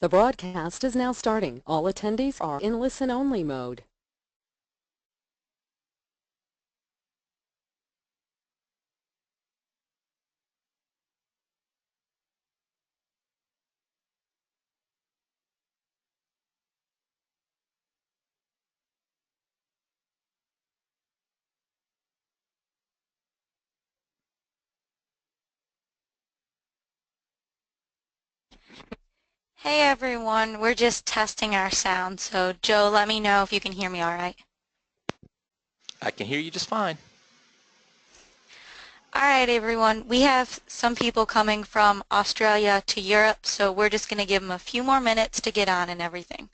The broadcast is now starting. All attendees are in listen-only mode. Hey everyone, we're just testing our sound, so Joe, let me know if you can hear me all right. I can hear you just fine. All right, everyone, we have some people coming from Australia to Europe, so we're just going to give them a few more minutes to get on and everything.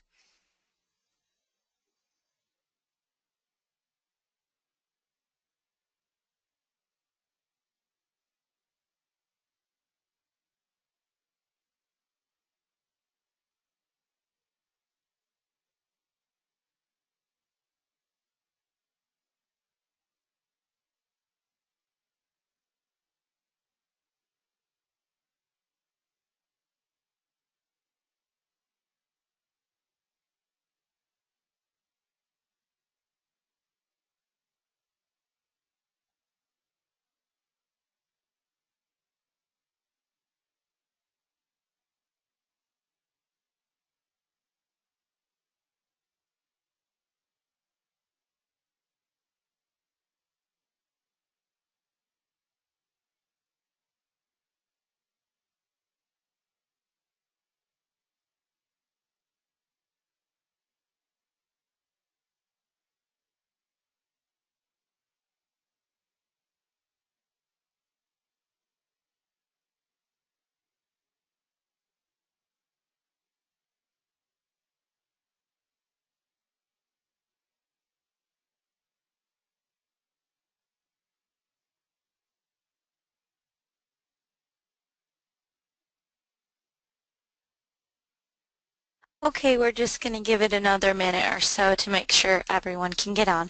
Okay, we're just going to give it another minute or so to make sure everyone can get on.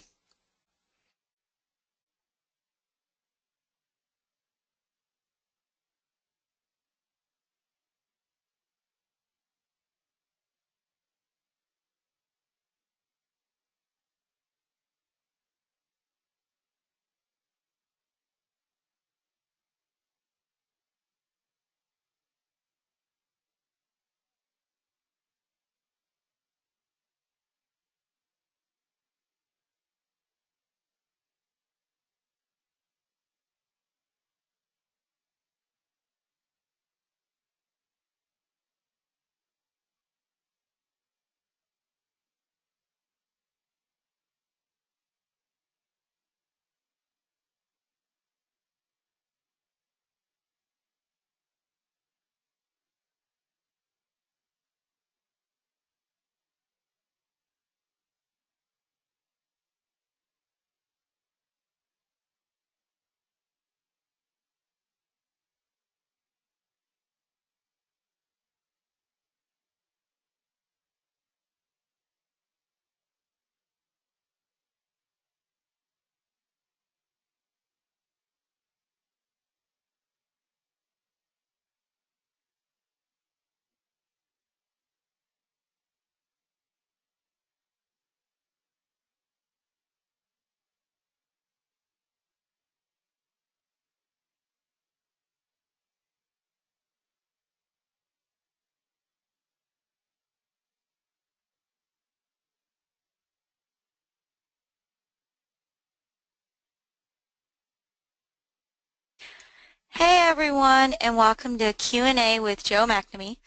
Hey everyone, and welcome to Q&A with Joe McNamee.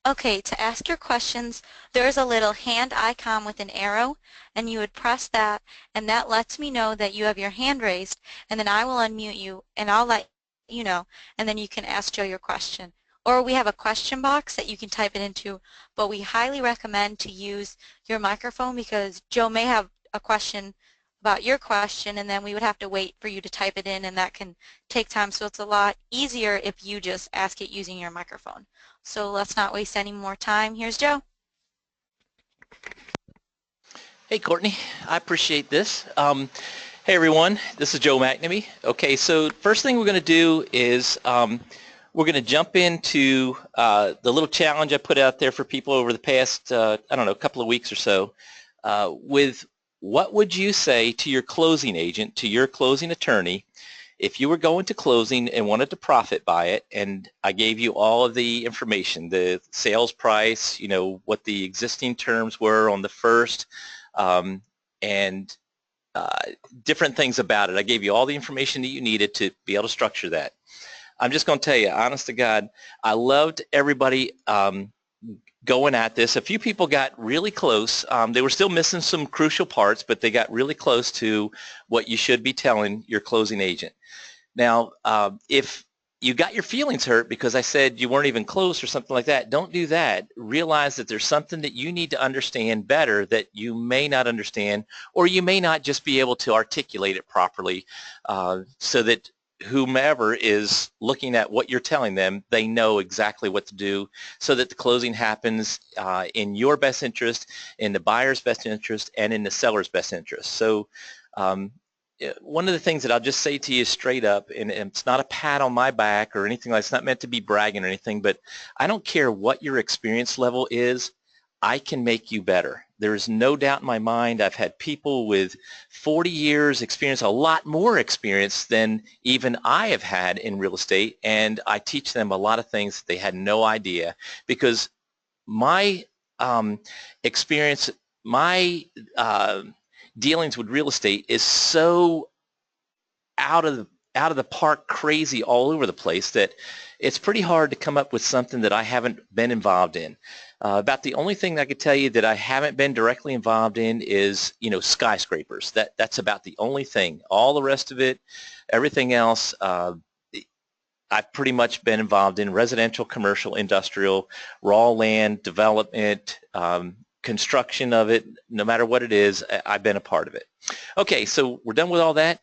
Okay, to ask your questions, there's a little hand icon with an arrow, and you would press that, and that lets me know that you have your hand raised, and then I will unmute you, and I'll let you know, and then you can ask Joe your question. Or we have a question box that you can type it into, but we highly recommend to use your microphone because Joe may have a question about your question, and then we would have to wait for you to type it in, and that can take time, so it's a lot easier if you just ask it using your microphone. So let's not waste any more time. Here's Joe. Hey, Courtney. I appreciate this. Hey, everyone. This is Joe McNamee. Okay, so first thing we're going to do is we're we're going to jump into the little challenge I put out there for people over the past, I don't know, couple of weeks or so with what would you say to your closing agent, to your closing attorney, if you were going to closing and wanted to profit by it, and I gave you all of the information, the sales price, you know, what the existing terms were on the first, and different things about it. I gave you all the information that you needed to be able to structure that. I'm just going to tell you, honest to God, I loved everybody going at this. A few people got really close. They were still missing some crucial parts, but they got really close to what you should be telling your closing agent. Now, if you got your feelings hurt because I said you weren't even close or something like that, don't do that. Realize that there's something that you need to understand better that you may not understand, or you may not just be able to articulate it properly so that whomever is looking at what you're telling them, they know exactly what to do so that the closing happens in your best interest, in the buyer's best interest, and in the seller's best interest. So one of the things that I'll just say to you straight up, and it's not a pat on my back or anything like that, it's not meant to be bragging or anything, but I don't care what your experience level is, I can make you better. There is no doubt in my mind I've had people with 40 years experience, a lot more experience than even I have had in real estate, and I teach them a lot of things that they had no idea because my experience, my dealings with real estate is so out of the park crazy all over the place that it's pretty hard to come up with something that I haven't been involved in. About the only thing that I could tell you that I haven't been directly involved in is, you know, skyscrapers. That's about the only thing. All the rest of it, everything else, I've pretty much been involved in residential, commercial, industrial, raw land, development, construction of it. No matter what it is, I've been a part of it. Okay, so we're done with all that.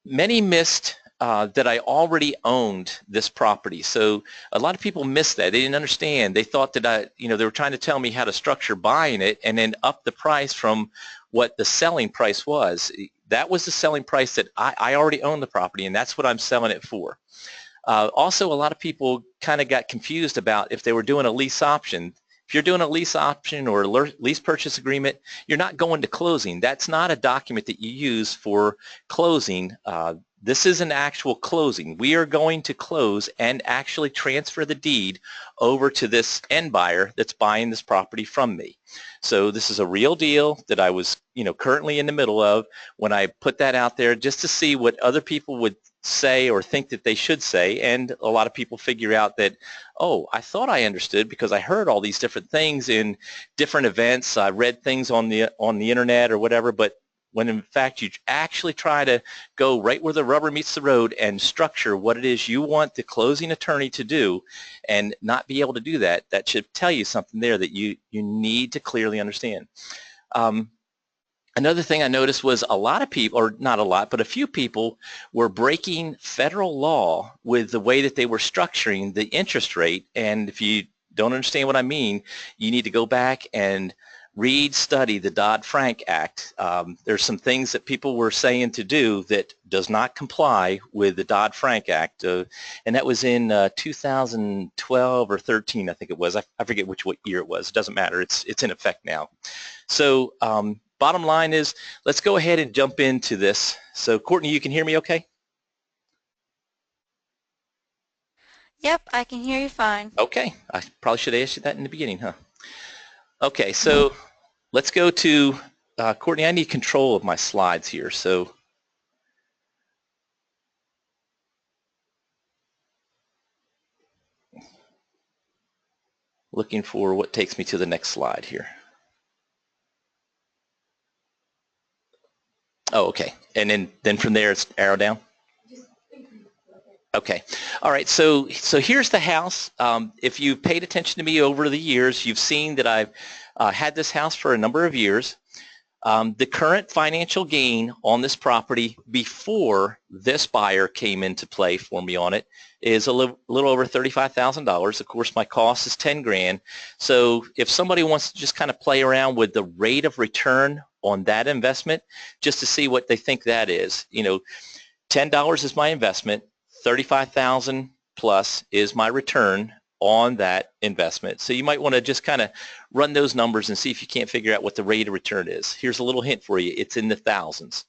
Many missed that I already owned this property. So a lot of people missed that. They didn't understand. They thought that they were trying to tell me how to structure buying it and then up the price from what the selling price was. That was the selling price that I already own the property, and that's what I'm selling it for. Also, a lot of people kind of got confused about if they were doing a lease option. If you're doing a lease option or a lease purchase agreement, you're not going to closing. That's not a document that you use for closing. This is an actual closing. We are going to close and actually transfer the deed over to this end buyer that's buying this property from me. So this is a real deal that I was, currently in the middle of when I put that out there just to see what other people would say or think that they should say, and a lot of people figure out that, oh, I thought I understood because I heard all these different things in different events. I read things on the internet or whatever, but when in fact you actually try to go right where the rubber meets the road and structure what it is you want the closing attorney to do and not be able to do that, that should tell you something there that you need to clearly understand. Another thing I noticed was a lot of people, or not a lot, but a few people were breaking federal law with the way that they were structuring the interest rate. And if you don't understand what I mean, you need to go back and study the Dodd-Frank Act. There's some things that people were saying to do that does not comply with the Dodd-Frank Act, and that was in 2012 or 13, I think it was. I forget what year it was. It doesn't matter. It's in effect now. So bottom line is, let's go ahead and jump into this. So Courtney, you can hear me okay? Yep, I can hear you fine. Okay. I probably should have asked you that in the beginning, huh? Okay, so let's go to, Courtney, I need control of my slides here. So looking for what takes me to the next slide here. Oh, okay. And then from there it's arrow down? Okay. All right. So here's the house. If you've paid attention to me over the years, you've seen that I've had this house for a number of years. The current financial gain on this property before this buyer came into play for me on it is a little over $35,000. Of course, my cost is 10 grand. So if somebody wants to just kind of play around with the rate of return on that investment, just to see what they think that is, $10 is my investment, $35,000 plus is my return on that investment. So you might want to just kind of run those numbers and see if you can't figure out what the rate of return is. Here's a little hint for you. It's in the thousands.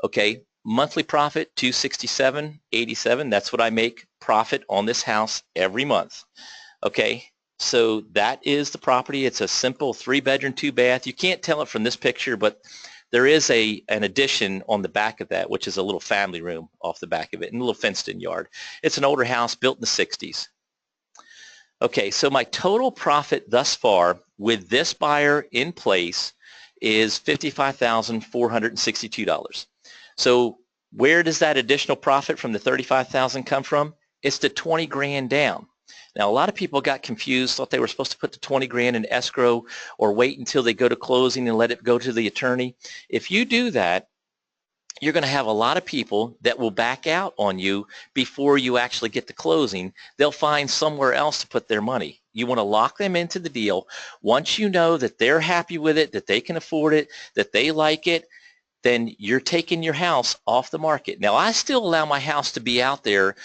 Okay, monthly profit, $267.87. That's what I make profit on this house every month. Okay, so that is the property. It's a simple 3-bedroom, 2-bath. You can't tell it from this picture, but there is an addition on the back of that, which is a little family room off the back of it, and a little fenced-in yard. It's an older house built in the 60s. Okay, so my total profit thus far with this buyer in place is $55,462. So where does that additional profit from the $35,000 come from? It's the 20 grand down. Now, a lot of people got confused, thought they were supposed to put the 20 grand in escrow or wait until they go to closing and let it go to the attorney. If you do that, you're going to have a lot of people that will back out on you before you actually get to closing. They'll find somewhere else to put their money. You want to lock them into the deal. Once you know that they're happy with it, that they can afford it, that they like it, then you're taking your house off the market. Now, I still allow my house to be out there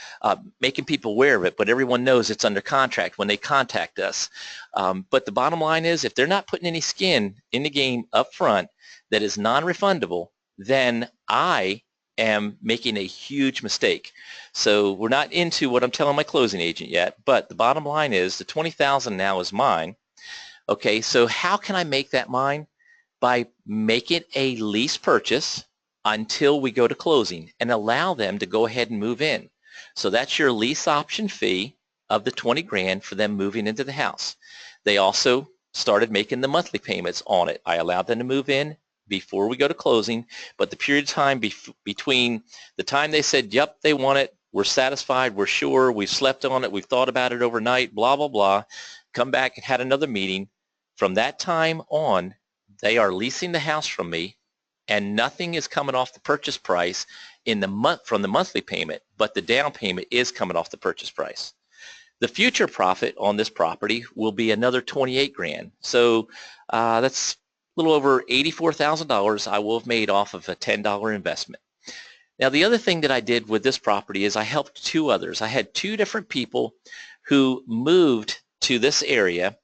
making people aware of it, but everyone knows it's under contract when they contact us. But the bottom line is, if they're not putting any skin in the game up front that is non-refundable, then I am making a huge mistake. So we're not into what I'm telling my closing agent yet, but the bottom line is the $20,000 now is mine. Okay, so how can I make that mine? By making a lease purchase until we go to closing and allow them to go ahead and move in. So that's your lease option fee of the 20 grand for them moving into the house. They also started making the monthly payments on it. I allowed them to move in before we go to closing, but the period of time between the time they said, yep, they want it, we're satisfied, we're sure, we've slept on it, we've thought about it overnight, blah, blah, blah, come back and had another meeting. From that time on, they are leasing the house from me, and nothing is coming off the purchase price in the month from the monthly payment, but the down payment is coming off the purchase price. The future profit on this property will be another 28 grand. So that's a little over $84,000 I will have made off of a $10 investment. Now, the other thing that I did with this property is I helped 2 others. I had 2 different people who moved to this area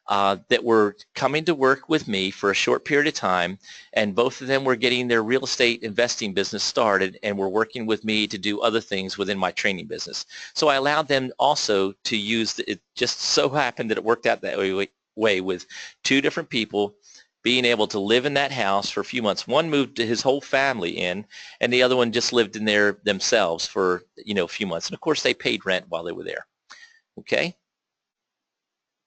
that were coming to work with me for a short period of time, and both of them were getting their real estate investing business started and were working with me to do other things within my training business. So I allowed them also to use, it just so happened that it worked out that way with 2 different people being able to live in that house for a few months. One moved his whole family in, and the other one just lived in there themselves for a few months. And of course they paid rent while they were there. Okay?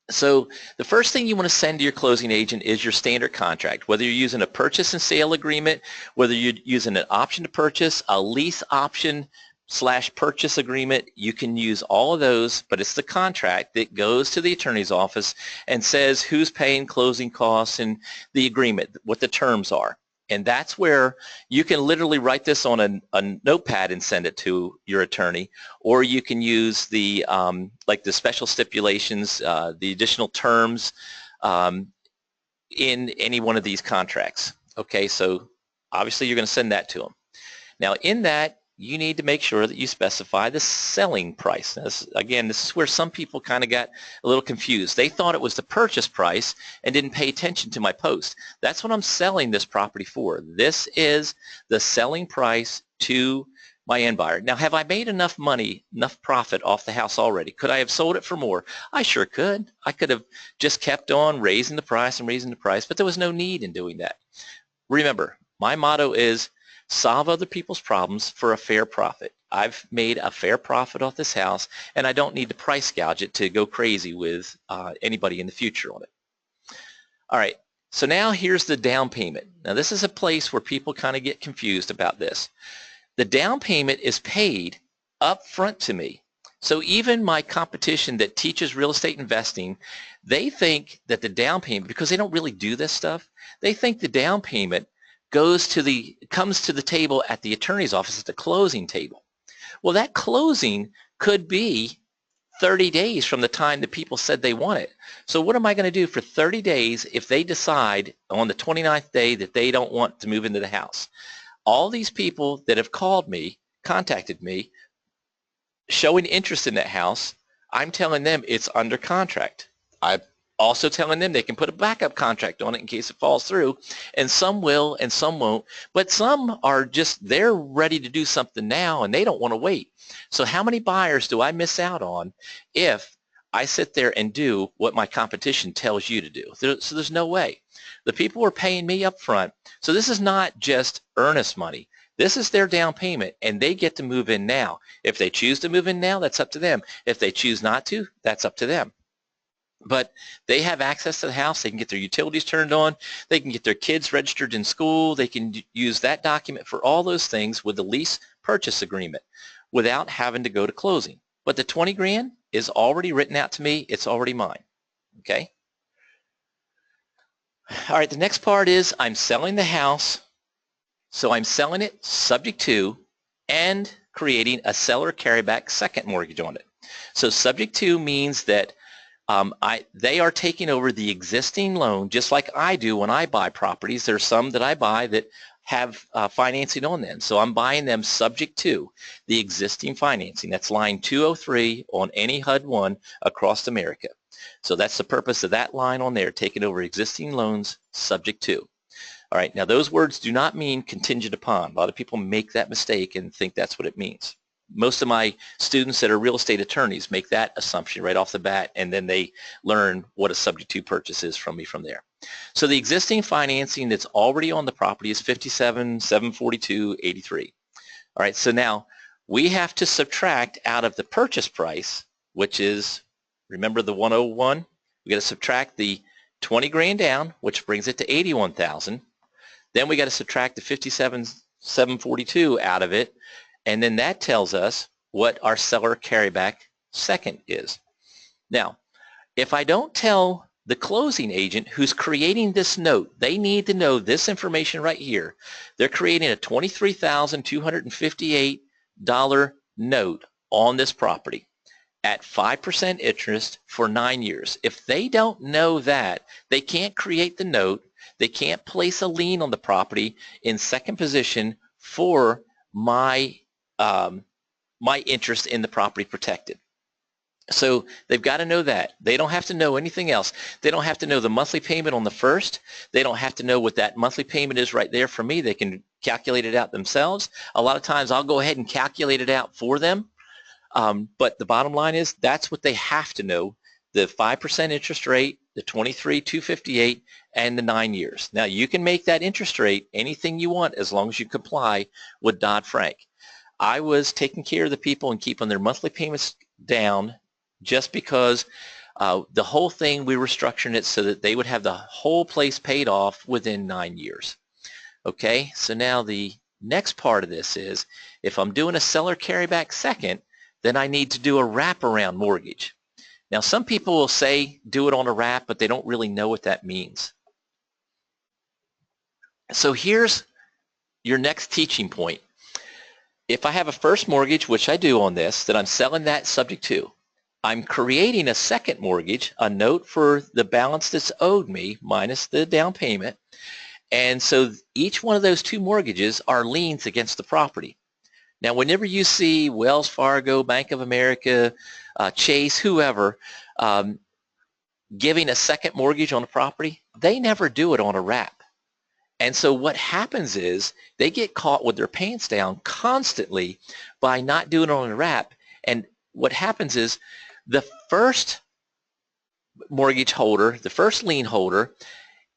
So the first thing you want to send to your closing agent is your standard contract, whether you're using a purchase and sale agreement, whether you're using an option to purchase, a lease option / purchase agreement. You can use all of those, but it's the contract that goes to the attorney's office and says who's paying closing costs and the agreement, what the terms are. And that's where you can literally write this on a notepad and send it to your attorney, or you can use the like the special stipulations, the additional terms in any one of these contracts. Okay, so obviously you're going to send that to them. Now, in that, you need to make sure that you specify the selling price. Now, again, this is where some people kind of got a little confused. They thought it was the purchase price and didn't pay attention to my post. That's what I'm selling this property for. This is the selling price to my end buyer. Now, have I made enough money, enough profit off the house already? Could I have sold it for more? I sure could. I could have just kept on raising the price and raising the price, but there was no need in doing that. Remember, my motto is solve other people's problems for a fair profit. I've made a fair profit off this house, and I don't need to price gouge it to go crazy with anybody in the future on it. All right, so now here's the down payment. Now, this is a place where people kind of get confused about this. The down payment is paid up front to me. So even my competition that teaches real estate investing, they think that the down payment, because they don't really do this stuff, they think the down payment comes to the table at the attorney's office at the closing table. Well, that closing could be 30 days from the time the people said they want it. So what am I going to do for 30 days if they decide on the 29th day that they don't want to move into the house? All these people that have called me, contacted me, showing interest in that house, I'm telling them it's under contract. I'm also telling them they can put a backup contract on it in case it falls through, and some will and some won't, but some are just, they're ready to do something now and they don't want to wait. So how many buyers do I miss out on if I sit there and do what my competition tells you to do? So there's no way. The people are paying me up front, so this is not just earnest money. This is their down payment, and they get to move in now. If they choose to move in now, that's up to them. If they choose not to, that's up to them. But they have access to the house. They can get their utilities turned on. They can get their kids registered in school. They can use that document for all those things with the lease purchase agreement without having to go to closing. But the 20 grand is already written out to me. It's already mine. Okay? All right, the next part is I'm selling the house. So I'm selling it subject to and creating a seller carryback second mortgage on it. So subject to means that they are taking over the existing loan just like I do when I buy properties. There's some that I buy that have financing on them. So I'm buying them subject to the existing financing. That's line 203 on any HUD-1 across America. So that's the purpose of that line on there, taking over existing loans subject to. All right, now those words do not mean contingent upon. A lot of people make that mistake and think that's what it means. Most of my students that are real estate attorneys make that assumption right off the bat, and then they learn what a subject to purchase is from me from there. So the existing financing that's already on the property is $57,742.83. All right, so now we have to subtract out of the purchase price, which is, remember the 101? We got to subtract the 20 grand down, which brings it to 81,000. Then we got to subtract the 57,742 out of it, and then that tells us what our seller carryback second is. Now, if I don't tell the closing agent who's creating this note, they need to know this information right here. They're creating a $23,258 note on this property at 5% interest for 9 years. If they don't know that, they can't create the note. They can't place a lien on the property in second position for my interest in the property protected. So they've got to know that. They don't have to know anything else. They don't have to know the monthly payment on the first. They don't have to know what that monthly payment is right there for me. They can calculate it out themselves. A lot of times I'll go ahead and calculate it out for them. But the bottom line is that's what they have to know: the 5% interest rate, the 23,258, and the 9 years. Now you can make that interest rate anything you want as long as you comply with Dodd-Frank. I was taking care of the people and keeping their monthly payments down just because the whole thing, we were structuring it so that they would have the whole place paid off within 9 years. Okay, so now the next part of this is if I'm doing a seller carryback second, then I need to do a wraparound mortgage. Now some people will say do it on a wrap, but they don't really know what that means. So here's your next teaching point. If I have a first mortgage, which I do on this, then I'm selling that subject to. I'm creating a second mortgage, a note for the balance that's owed me minus the down payment. And so each one of those two mortgages are liens against the property. Now, whenever you see Wells Fargo, Bank of America, Chase, whoever, giving a second mortgage on a property, they never do it on a wrap. And so what happens is they get caught with their pants down constantly by not doing it on a wrap. And what happens is the first mortgage holder, the first lien holder,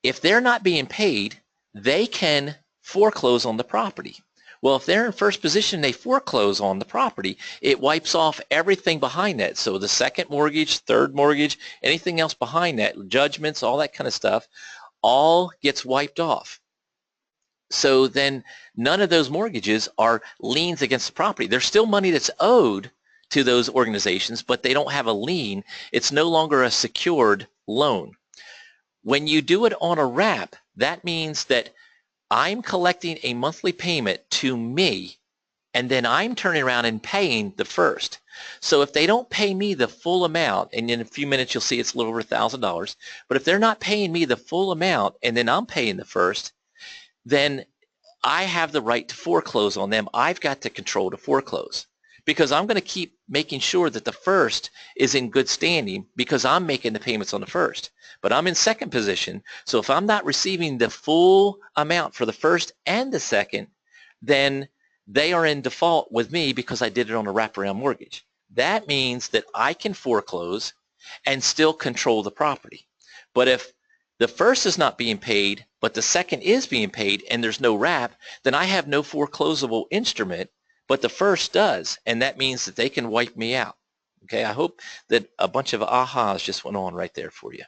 if they're not being paid, they can foreclose on the property. Well, if they're in first position, they foreclose on the property, it wipes off everything behind that. So the second mortgage, third mortgage, anything else behind that, judgments, all that kind of stuff, all gets wiped off. So then none of those mortgages are liens against the property. There's still money that's owed to those organizations, but they don't have a lien. It's no longer a secured loan. When you do it on a wrap, that means that I'm collecting a monthly payment to me, and then I'm turning around and paying the first. So if they don't pay me the full amount, and in a few minutes you'll see it's a little over $1,000, but if they're not paying me the full amount and then I'm paying the first, then I have the right to foreclose on them. I've got the control to foreclose. because I'm going to keep making sure that the first is in good standing because I'm making the payments on the first. But I'm in second position, so if I'm not receiving the full amount for the first and the second, then they are in default with me because I did it on a wraparound mortgage. That means that I can foreclose and still control the property. But if the first is not being paid, but the second is being paid and there's no wrap, then I have no foreclosable instrument, but the first does, and that means that they can wipe me out. Okay, I hope that a bunch of ahas just went on right there for you.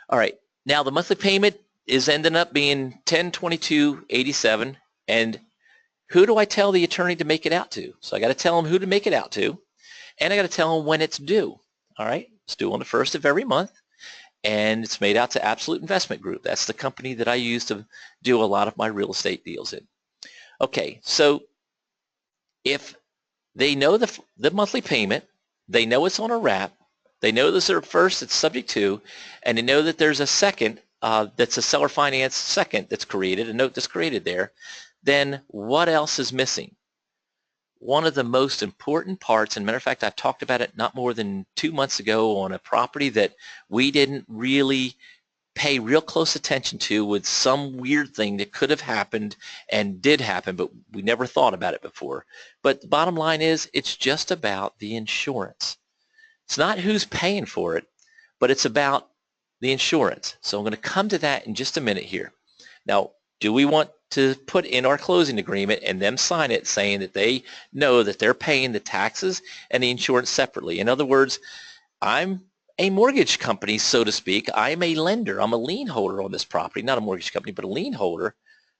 All right, now the monthly payment is ending up being $1022.87, and who do I tell the attorney to make it out to? So I got to tell them who to make it out to, and I got to tell them when it's due. All right, it's due on the first of every month, and it's made out to Absolute Investment Group. That's the company that I use to do a lot of my real estate deals in. Okay, so if they know the monthly payment, they know it's on a wrap, they know there's a first that's subject to, and they know that there's a second that's a seller finance second that's created, a note that's created there, then what else is missing? One of the most important parts, and matter of fact, I've talked about it not more than 2 months ago on a property that we didn't really pay real close attention to with some weird thing that could have happened and did happen, but we never thought about it before. But the bottom line is it's just about the insurance. It's not who's paying for it, but it's about the insurance. So I'm going to come to that in just a minute here. Now, do we want to put in our closing agreement and them sign it saying that they know that they're paying the taxes and the insurance separately? In other words, I'm a mortgage company, so to speak. I'm a lender. I'm a lien holder on this property, not a mortgage company, but a lien holder,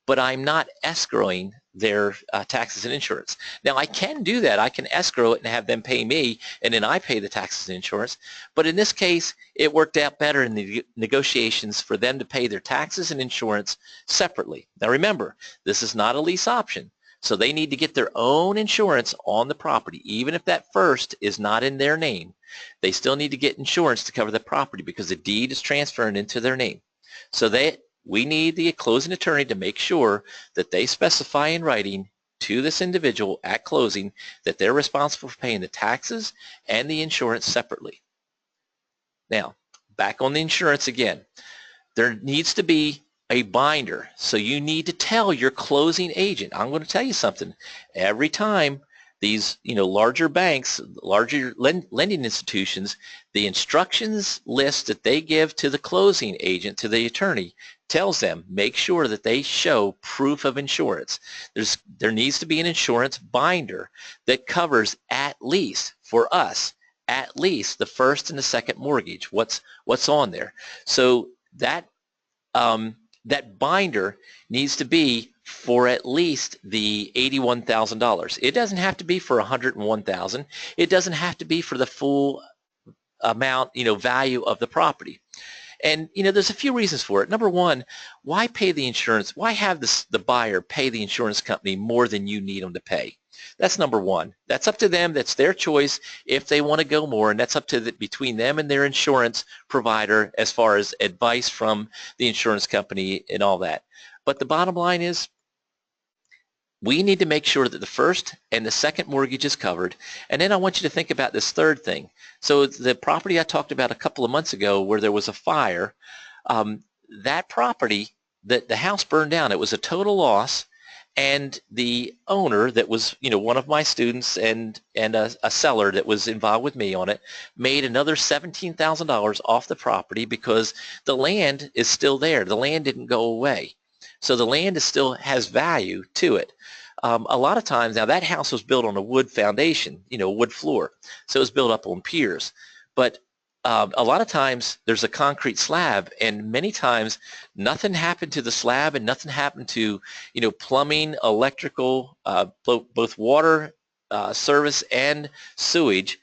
but I'm not escrowing their taxes and insurance. Now, I can do that. I can escrow it and have them pay me, and then I pay the taxes and insurance. But in this case, it worked out better in the negotiations for them to pay their taxes and insurance separately. Now, remember, this is not a lease option. So they need to get their own insurance on the property. Even if that first is not in their name, they still need to get insurance to cover the property because the deed is transferring into their name. So we need the closing attorney to make sure that they specify in writing to this individual at closing that they're responsible for paying the taxes and the insurance separately. Now, back on the insurance again. There needs to be a binder. So you need to tell your closing agent. I'm going to tell you something. Every time these larger banks, larger lending institutions, the instructions list that they give to the closing agent, to the attorney, tells them make sure that they show proof of insurance. There needs to be an insurance binder that covers at least, for us, at least the first and the second mortgage. What's on there? So that that binder needs to be for at least the $81,000. It doesn't have to be for $101,000. It doesn't have to be for the full amount, value of the property. And there's a few reasons for it. Number one, why pay the insurance? Why have the buyer pay the insurance company more than you need them to pay? That's number one. That's up to them. That's their choice if they want to go more, and that's up to between them and their insurance provider as far as advice from the insurance company and all that. But the bottom line is we need to make sure that the first and the second mortgage is covered. And then I want you to think about this third thing. So the property I talked about a couple of months ago where there was a fire, that property, the house burned down. It was a total loss. And the owner that was, one of my students and a seller that was involved with me on it made another $17,000 off the property because the land is still there. The land didn't go away. So the land still has value to it. A lot of times, now that house was built on a wood foundation, wood floor. So it was built up on piers. But a lot of times there's a concrete slab, and many times nothing happened to the slab and nothing happened to plumbing, electrical, both water service and sewage,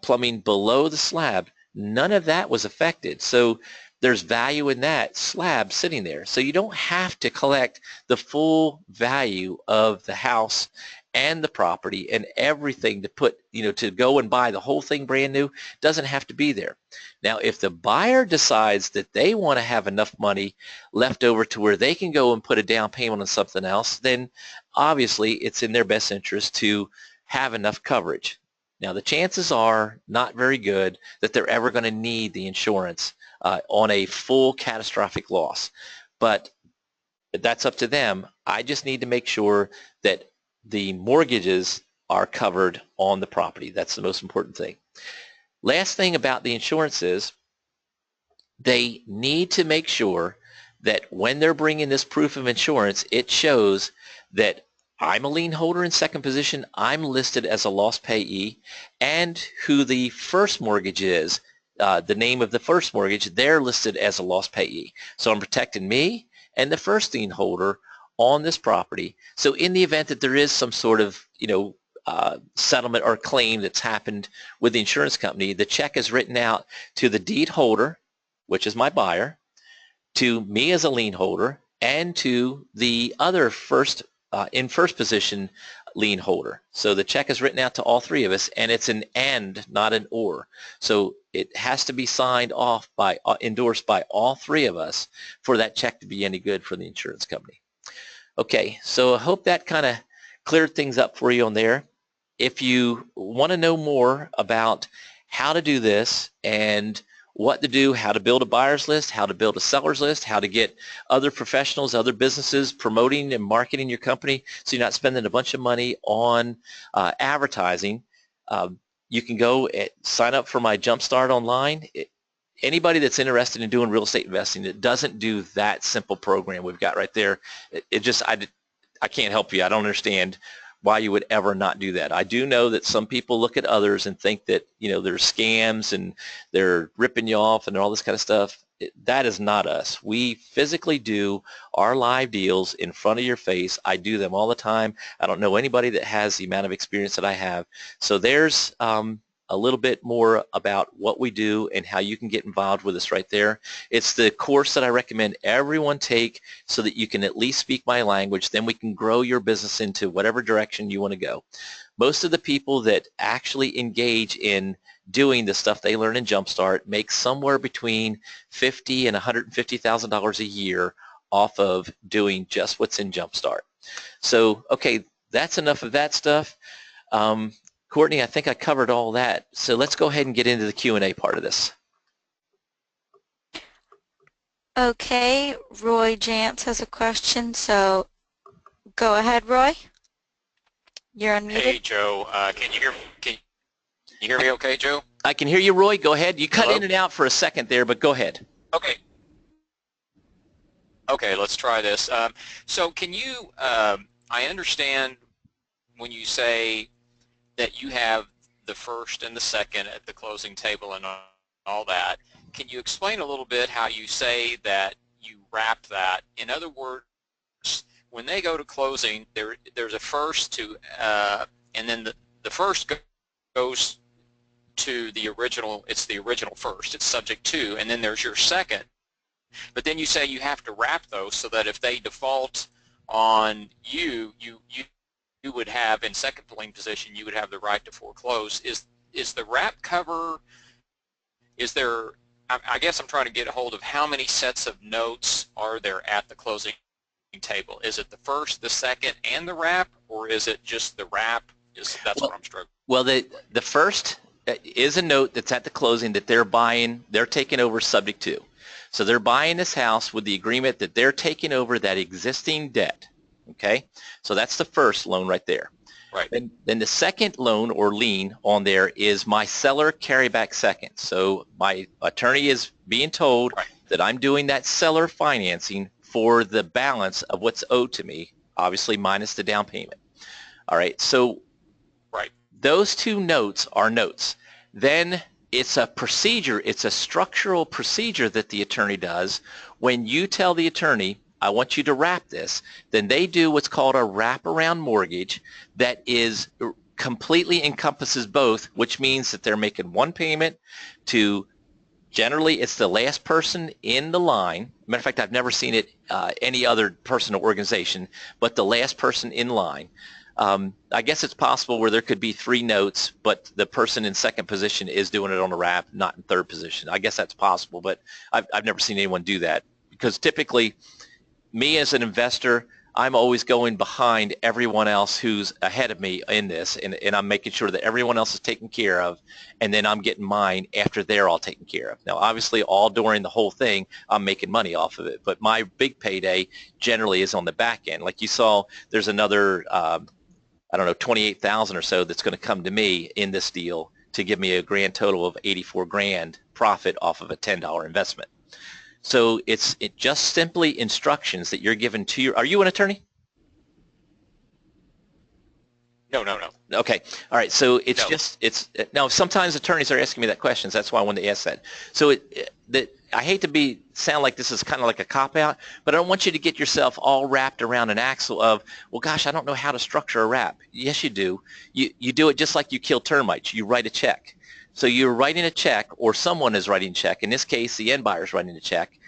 plumbing below the slab. None of that was affected. So there's value in that slab sitting there. So you don't have to collect the full value of the house and the property and everything to put, to go and buy the whole thing brand new. Doesn't have to be there. Now, if the buyer decides that they want to have enough money left over to where they can go and put a down payment on something else, then obviously it's in their best interest to have enough coverage. Now, the chances are not very good that they're ever going to need the insurance on a full catastrophic loss, but that's up to them. I just need to make sure that the mortgages are covered on the property. That's the most important thing. Last thing about the insurance is they need to make sure that when they're bringing this proof of insurance, it shows that I'm a lien holder in second position, I'm listed as a loss payee, and who the first mortgage is, the name of the first mortgage, they're listed as a loss payee. So I'm protecting me and the first lien holder on this property. So in the event that there is some sort of, settlement or claim that's happened with the insurance company, the check is written out to the deed holder, which is my buyer, to me as a lien holder, and to the other in first position lien holder. So the check is written out to all three of us, and it's an and, not an or. So it has to be signed off by, endorsed by all three of us for that check to be any good for the insurance company. Okay, so I hope that kind of cleared things up for you on there. If you want to know more about how to do this and what to do, how to build a buyer's list, how to build a seller's list, how to get other professionals, other businesses promoting and marketing your company so you're not spending a bunch of money on advertising, you can go and sign up for my Jumpstart online. Anybody that's interested in doing real estate investing, it doesn't do that simple program we've got right there. I can't help you. I don't understand why you would ever not do that. I do know that some people look at others and think that, they're scams and they're ripping you off and all this kind of stuff. That is not us. We physically do our live deals in front of your face. I do them all the time. I don't know anybody that has the amount of experience that I have. So there's a little bit more about what we do and how you can get involved with us right there. It's the course that I recommend everyone take so that you can at least speak my language. Then we can grow your business into whatever direction you want to go. Most of the people that actually engage in doing the stuff they learn in Jumpstart make somewhere between $50,000 and $150,000 a year off of doing just what's in Jumpstart. So, okay, that's enough of that stuff. Courtney, I think I covered all that. So let's go ahead and get into the Q&A part of this. Okay, Roy Jantz has a question, so go ahead, Roy. You're unmuted. Hey, Joe. Can you hear me okay, Joe? I can hear you, Roy. Go ahead. You cut Hello? in and out for a second there, but go ahead. Okay. Okay, let's try this. So can you, I understand when you say that you have the first and the second at the closing table and all that. Can you explain a little bit how you say that you wrap that? In other words, when they go to closing, there's a first to, and then the first goes to the original, it's the original first, it's subject to, and then there's your second. But then you say you have to wrap those so that if they default on you would have, in second lien position, you would have the right to foreclose. Is the wrap cover, is there, I guess I'm trying to get a hold of how many sets of notes are there at the closing table? Is it the first, the second, and the wrap, or is it just the wrap? That's what I'm struggling with. Well, the first is a note that's at the closing that they're taking over subject to. So they're buying this house with the agreement that they're taking over that existing debt. Okay, so that's the first loan right there. Right. Then the second loan or lien on there is my seller carryback second. So my attorney is being told that I'm doing that seller financing for the balance of what's owed to me, obviously minus the down payment. All right, so those two notes are notes. Then it's a procedure, it's a structural procedure that the attorney does. When you tell the attorney, I want you to wrap this, then they do what's called a wraparound mortgage that is completely encompasses both, which means that they're making one payment to, generally it's the last person in the line. Matter of fact, I've never seen it any other person or organization, but the last person in line. I guess it's possible where there could be three notes, but the person in second position is doing it on a wrap, not in third position. I guess that's possible, but I've never seen anyone do that because typically, me as an investor, I'm always going behind everyone else who's ahead of me in this, and I'm making sure that everyone else is taken care of, and then I'm getting mine after they're all taken care of. Now, obviously, all during the whole thing, I'm making money off of it, but my big payday generally is on the back end. Like you saw, there's another, I don't know, 28,000 or so that's going to come to me in this deal to give me a grand total of 84 grand profit off of a $10 investment. So it's just simply instructions that you're given to your, are you an attorney? No, no, no. Okay. All right. So it's No. just, now sometimes attorneys are asking me that question. That's why I wanted to ask that. So I hate to sound like this is kind of like a cop-out, but I don't want you to get yourself all wrapped around an axle of, well, gosh, I don't know how to structure a wrap. Yes, you do. You do it just like you kill termites. You write a check. So you're writing a check, or someone is writing a check. In this case, the end buyer is writing a check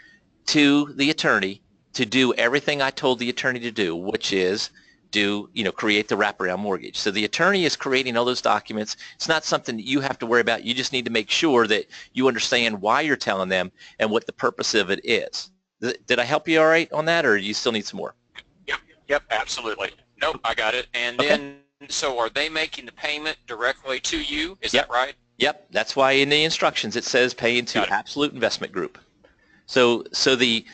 to the attorney to do everything I told the attorney to do, which is create the wraparound mortgage. So the attorney is creating all those documents. It's not something that you have to worry about. You just need to make sure that you understand why you're telling them and what the purpose of it is. Did I help you all right on that, or do you still need some more? Yep, absolutely. Nope, I got it. And Okay. then, so are they making the payment directly to you? Is that right? Yep, that's why in the instructions it says pay into Absolute Investment Group. So the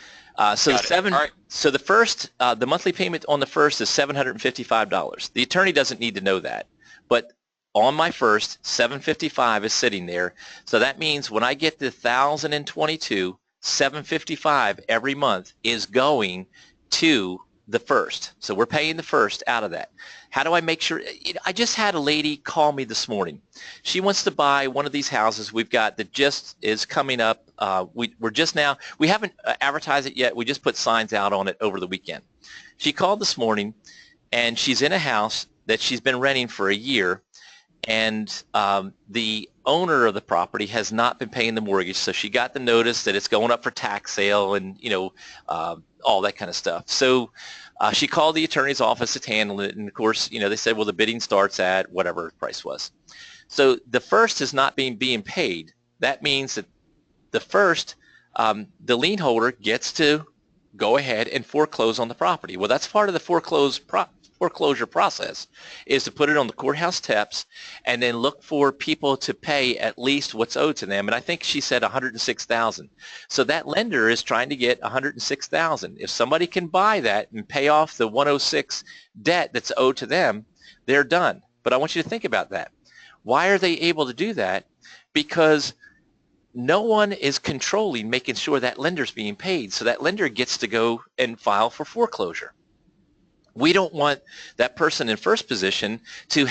first the monthly payment on the first is $755. The attorney doesn't need to know that, but on my first, $755 is sitting there. So that means when I get to 1,022, $755 every month is going to the first. So we're paying the first out of that. How do I make sure? I just had a lady call me this morning. She wants to buy one of these houses we've got that just is coming up. We haven't advertised it yet. We just put signs out on it over the weekend. She called this morning, and she's in a house that she's been renting for a year, and the owner of the property has not been paying the mortgage, so she got the notice that it's going up for tax sale and all that kind of stuff. So she called the attorney's office to handle it, and of course, they said, well, the bidding starts at whatever the price was. So the first is not being paid. That means that the first, the lien holder gets to go ahead and foreclose on the property. Well, that's part of the foreclosure process, is to put it on the courthouse steps and then look for people to pay at least what's owed to them. And I think she said $106,000. So that lender is trying to get $106,000. If somebody can buy that and pay off the $106 debt that's owed to them, they're done. But I want you to think about that. Why are they able to do that? Because no one is controlling making sure that lender's being paid. So that lender gets to go and file for foreclosure. We don't want that person in first position to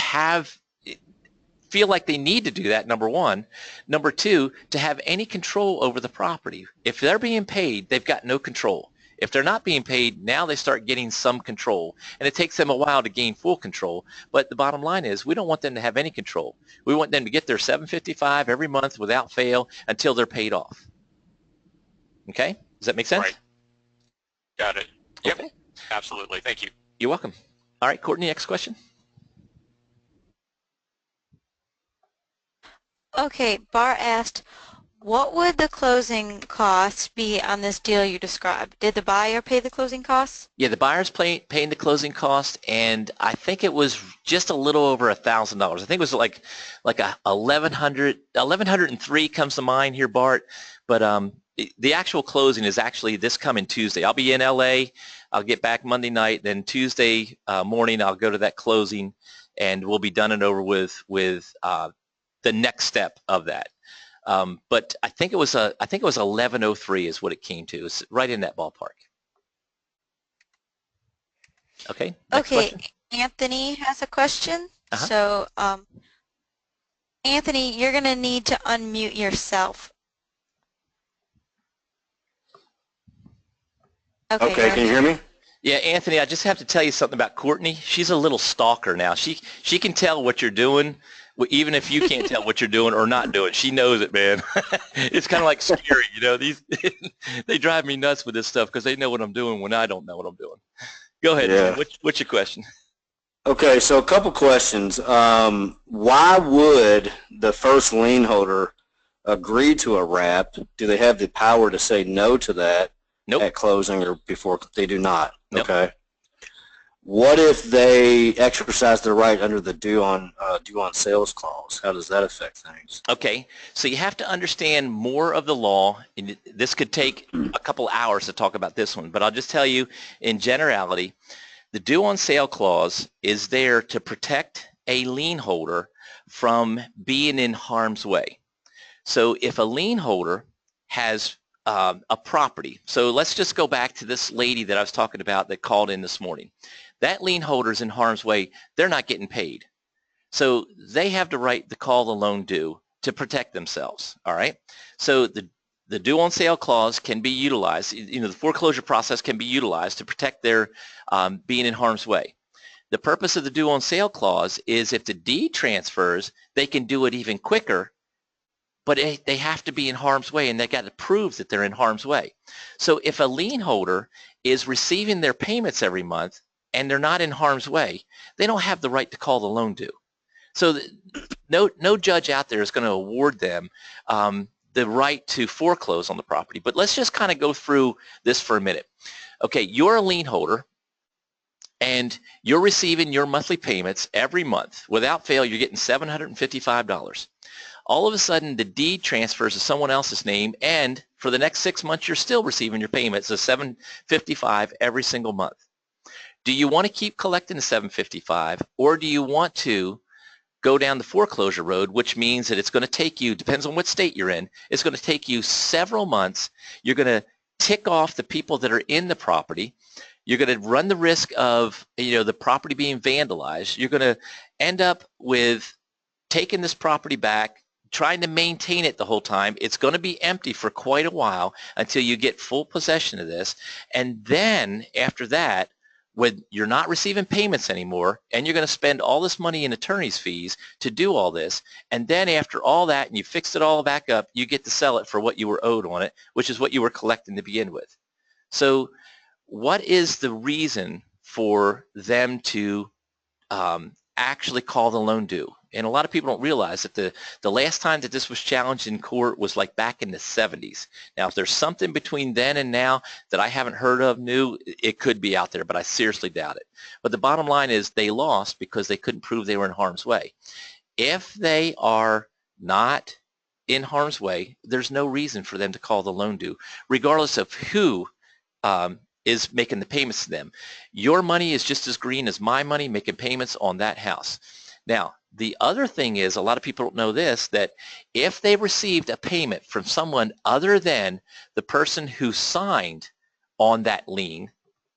feel like they need to do that, number one. Number two, to have any control over the property. If they're being paid, they've got no control. If they're not being paid, now they start getting some control. And it takes them a while to gain full control. But the bottom line is, we don't want them to have any control. We want them to get their $755 every month without fail until they're paid off. Okay? Does that make sense? Right. Got it. Yep. Okay. Absolutely. Thank you. You're welcome. All right, Courtney, next question. Okay, Bar asked, what would the closing costs be on this deal you described? Did the buyer pay the closing costs? Yeah, the buyer's paying the closing cost, and I think it was just a little over $1,000. I think it was like a 1,103 comes to mind here, Bart. But the actual closing is actually this coming Tuesday. I'll be in LA. I'll get back Monday night. Then Tuesday morning, I'll go to that closing, and we'll be done and over with the next step of that. But I think it was 1103 is what it came to. It's right in that ballpark. Okay. Next question. Anthony has a question. So, Anthony, you're going to need to unmute yourself. Okay, can you hear me? Yeah, Anthony, I just have to tell you something about Courtney. She's a little stalker now. She can tell what you're doing, even if you can't tell what you're doing or not doing. She knows it, man. It's kind of like scary, These they drive me nuts with this stuff because they know what I'm doing when I don't know what I'm doing. Go ahead. Yeah. Man. What's your question? Okay, so a couple questions. Why would the first lien holder agree to a wrap? Do they have the power to say no to that Nope. at closing or before? They do not. Nope. Okay. what if they exercise their right under the due on sales clause? How does that affect things? Okay, so you have to understand more of the law. And this could take a couple hours to talk about this one, but I'll just tell you in generality, the due on sale clause is there to protect a lien holder from being in harm's way. So if a lien holder has a property, so let's just go back to this lady that I was talking about that called in this morning. That lien holder's in harm's way. They're not getting paid. So they have the right to call the loan due to protect themselves, all right? So the due on sale clause can be utilized, you know, the foreclosure process can be utilized to protect their being in harm's way. The purpose of the due on sale clause is if the deed transfers, they can do it even quicker, but they have to be in harm's way, and they got to prove that they're in harm's way. So if a lien holder is receiving their payments every month and they're not in harm's way, they don't have the right to call the loan due. So no judge out there is going to award them the right to foreclose on the property. But let's just kind of go through this for a minute. Okay, you're a lien holder, and you're receiving your monthly payments every month. Without fail, you're getting $755. All of a sudden, the deed transfers to someone else's name, and for the next 6 months, you're still receiving your payments of $755 every single month. Do you want to keep collecting the $755, or do you want to go down the foreclosure road, which means that it's going to take you, depends on what state you're in, it's going to take you several months. You're going to tick off the people that are in the property. You're going to run the risk of, you know, the property being vandalized. You're going to end up with taking this property back, trying to maintain it the whole time. It's going to be empty for quite a while until you get full possession of this. And then after that, when you're not receiving payments anymore, and you're going to spend all this money in attorney's fees to do all this, and then after all that, and you fixed it all back up, you get to sell it for what you were owed on it, which is what you were collecting to begin with. So what is the reason for them to actually call the loan due? And a lot of people don't realize that the last time that this was challenged in court was like back in the 70s. Now, if there's something between then and now that I haven't heard of new, it could be out there, but I seriously doubt it. But the bottom line is they lost because they couldn't prove they were in harm's way. If they are not in harm's way, there's no reason for them to call the loan due, regardless of who is making the payments to them. Your money is just as green as my money making payments on that house. Now, the other thing is, a lot of people don't know this, that if they received a payment from someone other than the person who signed on that lien,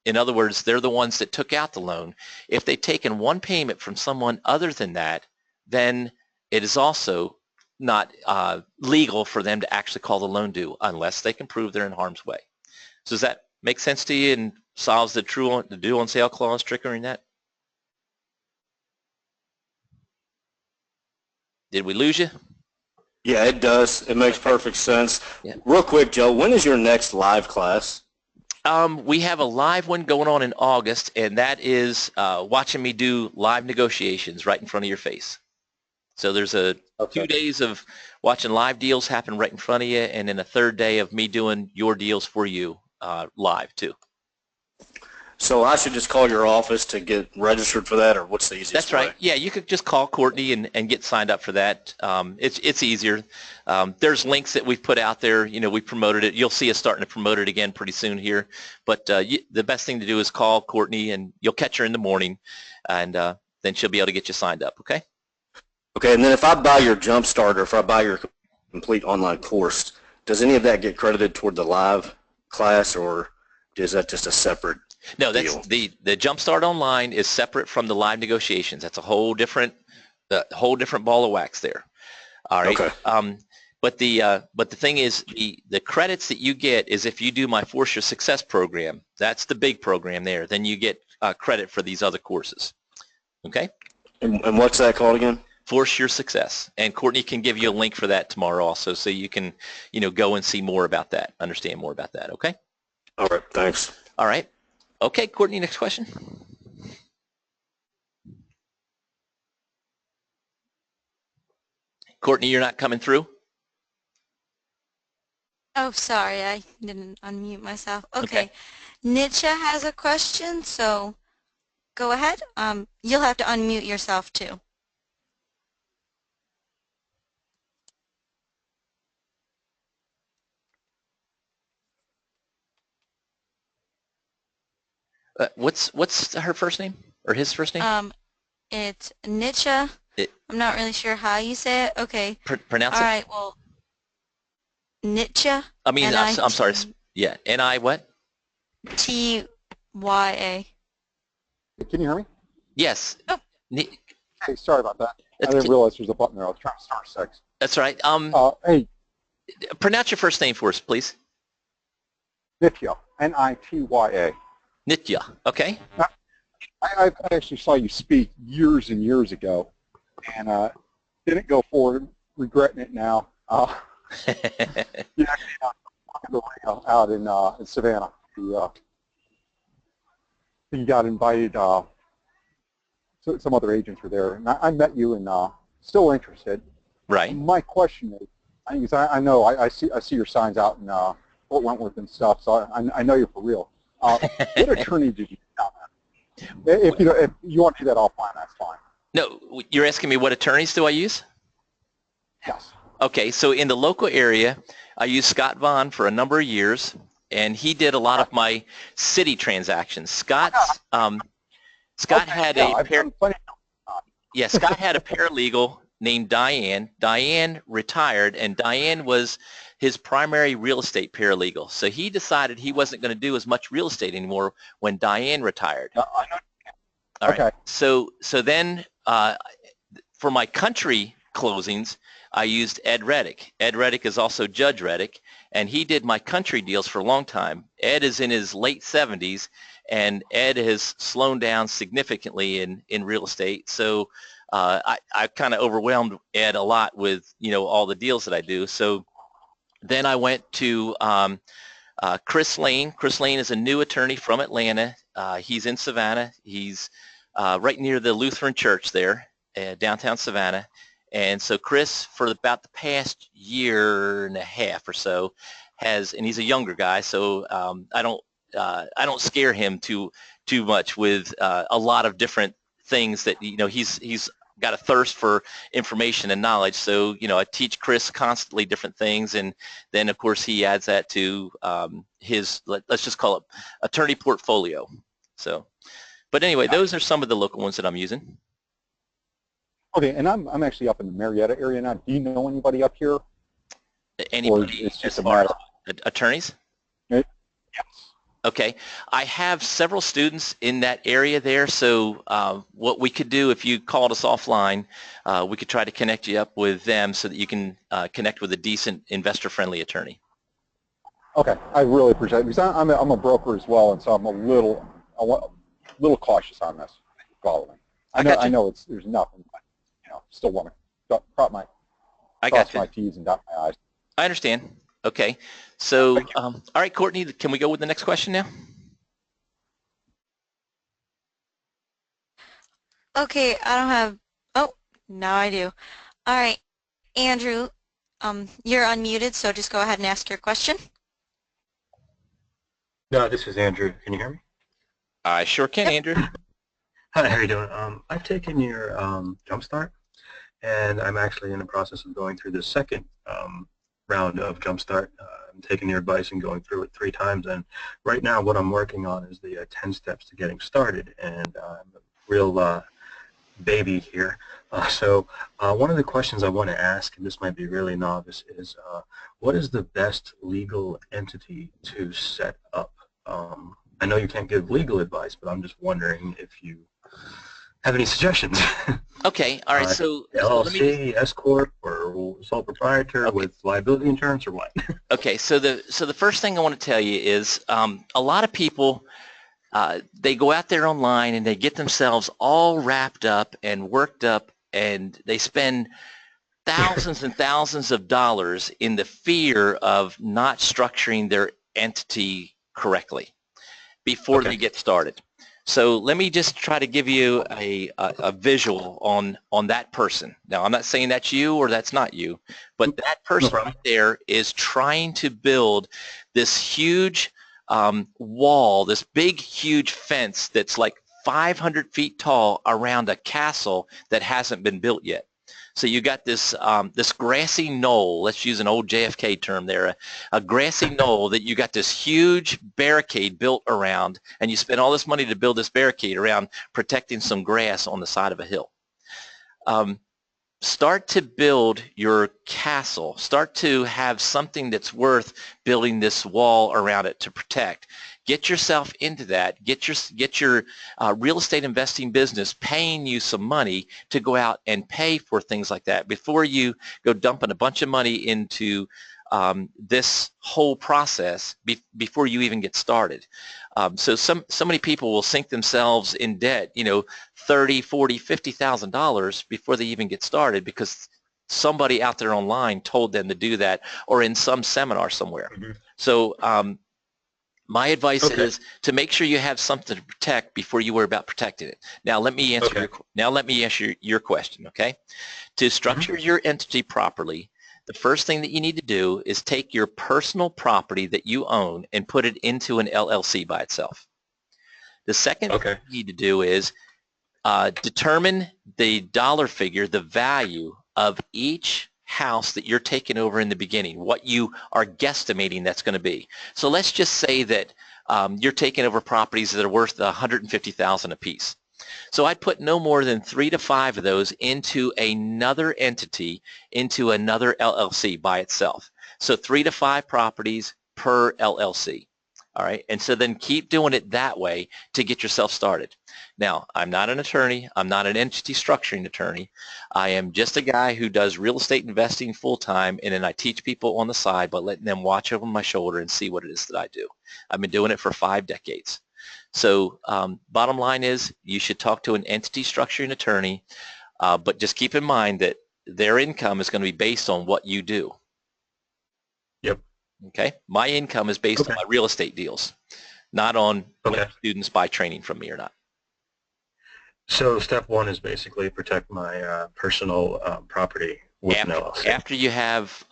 in other words, they're the ones that took out the loan, if they've taken one payment from someone other than that, then it is also not legal for them to actually call the loan due unless they can prove they're in harm's way. So does that make sense to you and solves the due on sale clause triggering that? Did we lose you? Yeah, it does. It makes perfect sense. Yeah. Real quick, Joe, when is your next live class? We have a live one going on in August, and that is watching me do live negotiations right in front of your face. So there's 2 days of watching live deals happen right in front of you, and then a third day of me doing your deals for you live too. So I should just call your office to get registered for that, or what's the easiest That's right. way? Yeah, you could just call Courtney and get signed up for that. It's easier. There's links that we've put out there. You know, we promoted it. You'll see us starting to promote it again pretty soon here. But the best thing to do is call Courtney, and you'll catch her in the morning, and then she'll be able to get you signed up, okay? Okay, and then if I buy your jump starter, if I buy your complete online course, does any of that get credited toward the live class, or is that just a separate No, that's deal? the Jumpstart Online is separate from the live negotiations. That's a whole different ball of wax there. All right. Okay. But the thing is, the credits that you get is if you do my Force Your Success program. That's the big program there. Then you get credit for these other courses. Okay. And what's that called again? Force Your Success. And Courtney can give you a link for that tomorrow also, so you can, you know, go and see more about that, understand more about that. Okay. All right. Thanks. All right. Okay, Courtney, next question. Courtney, you're not coming through? Oh, sorry, I didn't unmute myself. Okay. Nietzsche has a question, so go ahead. You'll have to unmute yourself too. What's her first name or his first name? It's Nietzsche. I'm not really sure how you say it. Okay. Pronounce All it. right. Well, Nietzsche. I mean, I'm sorry. Yeah, N-I what? T-Y-A. Can you hear me? Yes. Oh. Hey, sorry about that. I didn't realize there was a button there. I was trying to start 6. That's right. Hey. Pronounce your first name for us, please. Nitya. N-I-T-Y-A. Nitya. Okay. I actually saw you speak years and years ago, and didn't go forward. Regretting it now. Yeah, out in Savannah. You got invited. Some other agents were there, and I met you, and still interested. Right. My question is, I know I see your signs out in Fort Wentworth and stuff, so I know you're for real. What attorney did you have? If you want to do that offline, that's fine. No, you're asking me what attorneys do I use? Yes. Okay, so in the local area, I used Scott Vaughn for a number of years, and he did a lot of my city transactions. Scott had a paralegal named Diane. Diane retired, and Diane was his primary real estate paralegal. So he decided he wasn't going to do as much real estate anymore when Diane retired. I know. All right. Okay. So then for my country closings, I used Ed Reddick. Ed Reddick is also Judge Reddick, and he did my country deals for a long time. Ed is in his late 70s, and Ed has slowed down significantly in real estate. So I kind of overwhelmed Ed a lot with all the deals that I do. So then I went to Chris Lane. Chris Lane is a new attorney from Atlanta. He's in Savannah. He's right near the Lutheran Church there, downtown Savannah. And so Chris, for about the past year and a half or so, and he's a younger guy, so I don't scare him too much with a lot of different things that he's got a thirst for information and knowledge. So I teach Chris constantly different things, and then of course he adds that to his, let's just call it, attorney portfolio. So, but anyway, those are some of the local ones that I'm using. Okay, and I'm actually up in the Marietta area now. Do you know anybody up here? Anybody it's just as far as attorneys? Yes. Okay, I have several students in that area there, so what we could do if you called us offline, we could try to connect you up with them so that you can connect with a decent investor-friendly attorney. Okay, I really appreciate it, because I'm a broker as well, and so I'm a little cautious on this following. I know there's nothing, but still want to cross my T's and dot my I's. I understand. Okay, so all right, Courtney, can we go with the next question now? Okay, I don't have. Oh, now I do. All right, Andrew, you're unmuted, so just go ahead and ask your question. No, this is Andrew. Can you hear me? I sure can, Andrew. Hi, how are you doing? I've taken your Jumpstart, and I'm actually in the process of going through the second round of Jumpstart. I'm taking your advice and going through it 3 times, and right now what I'm working on is the 10 steps to getting started, and I'm a real baby here. So one of the questions I want to ask, and this might be really novice, is what is the best legal entity to set up? I know you can't give legal advice, but I'm just wondering if you have any suggestions. Okay, all right, so LLC, S corp, or sole proprietor with liability insurance, or what? Okay, so the first thing I want to tell you is a lot of people, they go out there online and they get themselves all wrapped up and worked up, and they spend thousands and thousands of dollars in the fear of not structuring their entity correctly before they get started. So let me just try to give you a visual on that person. Now, I'm not saying that's you or that's not you, but that person right there is trying to build this huge wall, this big, huge fence that's like 500 feet tall around a castle that hasn't been built yet. So you got this this grassy knoll. Let's use an old JFK term there, a grassy knoll that you got this huge barricade built around, and you spend all this money to build this barricade around protecting some grass on the side of a hill. Start to build your castle. Start to have something that's worth building this wall around it to protect. Get yourself into that. Get your real estate investing business paying you some money to go out and pay for things like that before you go dumping a bunch of money into this whole process before you even get started. So many people will sink themselves in debt, you know, $30,000, $40,000, $50,000 before they even get started because somebody out there online told them to do that or in some seminar somewhere. Mm-hmm. So my advice is to make sure you have something to protect before you worry about protecting it. Now let me answer your question, okay? To structure your entity properly, the first thing that you need to do is take your personal property that you own and put it into an LLC by itself. The second thing you need to do is determine the dollar figure, the value of each house that you're taking over in the beginning, what you are guesstimating that's going to be. So let's just say that you're taking over properties that are worth $150,000 a piece. So I'd put no more than 3 to 5 of those into another entity, into another LLC by itself. So 3 to 5 properties per LLC. All right, and so then keep doing it that way to get yourself started. Now, I'm not an attorney. I'm not an entity structuring attorney. I am just a guy who does real estate investing full-time, and then I teach people on the side by letting them watch over my shoulder and see what it is that I do. I've been doing it for 5 decades. So bottom line is you should talk to an entity structuring attorney, but just keep in mind that their income is going to be based on what you do. Yep. Okay, my income is based on my real estate deals, not on whether students buy training from me or not. So step 1 is basically protect my personal property with an LLC. After you have,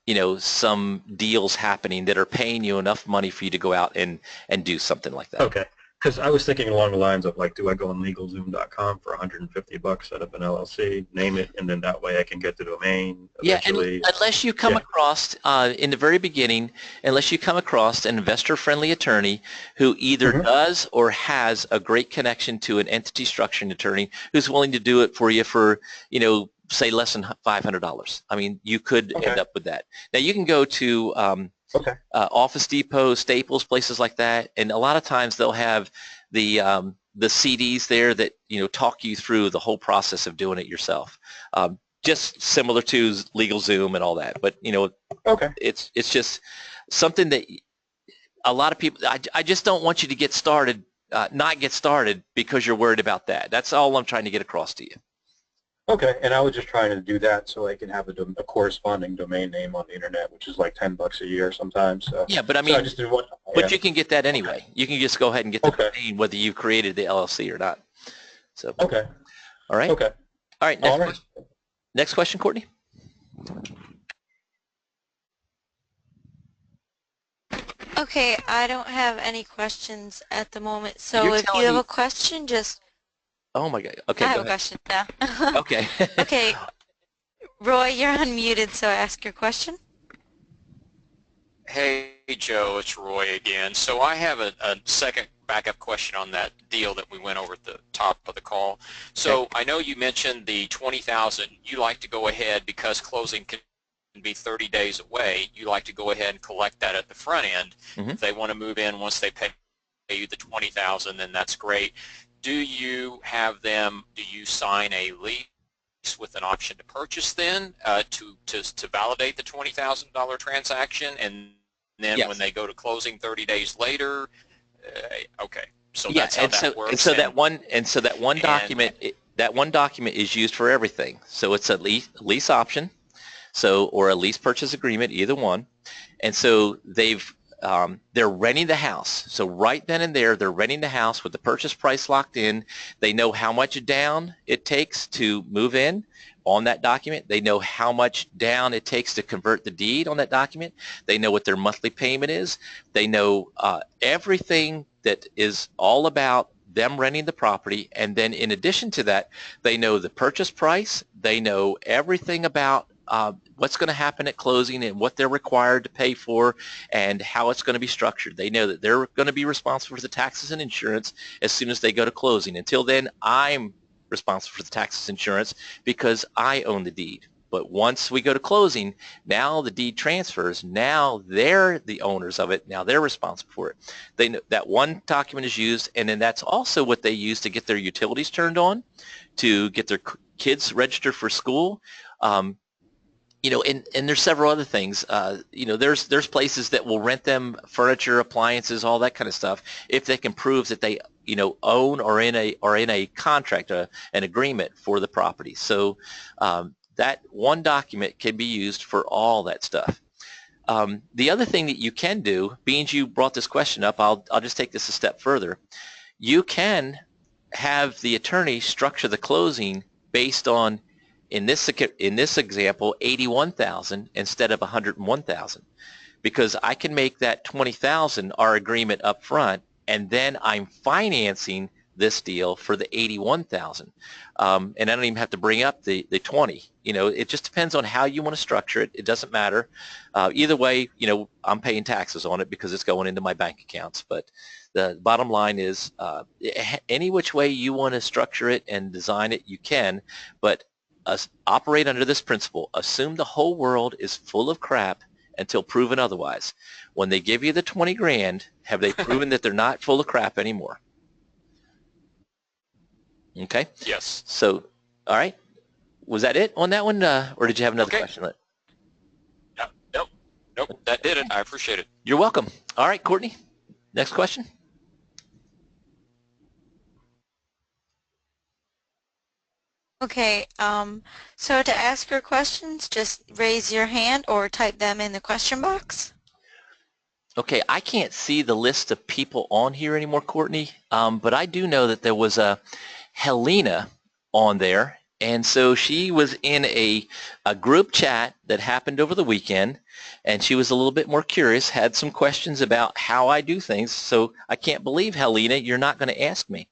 you know, some deals happening that are paying you enough money for you to go out and do something like that. Okay. Because I was thinking along the lines of, like, do I go on LegalZoom.com for $150, set up an LLC, name it, and then that way I can get the domain eventually? Yeah, and unless you come across, in the very beginning, unless you come across an investor-friendly attorney who either does or has a great connection to an entity structuring attorney who's willing to do it for you for, you know, say less than $500. I mean, you could end up with that. Now, you can go to Office Depot, Staples, places like that, and a lot of times they'll have the CDs there that, you know, talk you through the whole process of doing it yourself. Just similar to LegalZoom and all that, but you know, it's just something that a lot of people. I just don't want you to get started, not get started because you're worried about that. That's all I'm trying to get across to you. Okay, and I was just trying to do that so I can have a corresponding domain name on the internet, which is like $10 a year sometimes. So, yeah, but I mean, but you can get that anyway. You can just go ahead and get the domain whether you've created the LLC or not. So all right, all right. Next question, Courtney. Okay, I don't have any questions at the moment. So if you have a question, just. Oh my God. Okay. I have a question now. Okay. Okay. Roy, you're unmuted, so ask your question. Hey, Joe, it's Roy again. So I have a second backup question on that deal that we went over at the top of the call. So I know you mentioned the $20,000. You like to go ahead because closing can be 30 days away. You like to go ahead and collect that at the front end. If they want to move in once they pay you the $20,000, then that's great. Do you have them, do you sign a lease with an option to purchase then to validate the $20,000 transaction, and then when they go to closing 30 days later, so that's how that works. And so that one document is used for everything. So it's a lease option, or a lease purchase agreement, either one. And so they're renting the house. So right then and there, they're renting the house with the purchase price locked in. They know how much down it takes to move in on that document. They know how much down it takes to convert the deed on that document. They know what their monthly payment is. They know everything that is all about them renting the property, and then in addition to that, they know the purchase price, they know everything about what's going to happen at closing and what they're required to pay for and how it's going to be structured. They know that they're going to be responsible for the taxes and insurance as soon as they go to closing. Until then, I'm responsible for the taxes and insurance because I own the deed. But once we go to closing, now the deed transfers. Now they're the owners of it. Now they're responsible for it. They know that one document is used, and then that's also what they use to get their utilities turned on, to get their kids registered for school. You know, and there's several other things. You know, there's places that will rent them furniture, appliances, all that kind of stuff if they can prove that they, you know, own or in a contract, an agreement for the property. So that one document can be used for all that stuff. The other thing that you can do, being you brought this question up, I'll just take this a step further. You can have the attorney structure the closing based on, in this example, $81,000 instead of $101,000, because I can make that $20,000 our agreement up front, and then I'm financing this deal for the $81,000, and I don't even have to bring up the 20. You know, it just depends on how you want to structure it. It doesn't matter. Either way, you know, I'm paying taxes on it because it's going into my bank accounts. But the bottom line is, any which way you want to structure it and design it, you can. But operate under this principle. Assume the whole world is full of crap until proven otherwise. When they give you the 20 grand, have they proven that they're not full of crap anymore? Okay? Yes. So, all right. Was that it on that one, or did you have another question? Nope, that did it. I appreciate it. You're welcome. All right, Courtney, next question. Okay, so to ask your questions, just raise your hand or type them in the question box. Okay, I can't see the list of people on here anymore, Courtney, but I do know that there was a Helena on there, and so she was in a group chat that happened over the weekend, and she was a little bit more curious, had some questions about how I do things, so I can't believe, Helena, you're not going to ask me.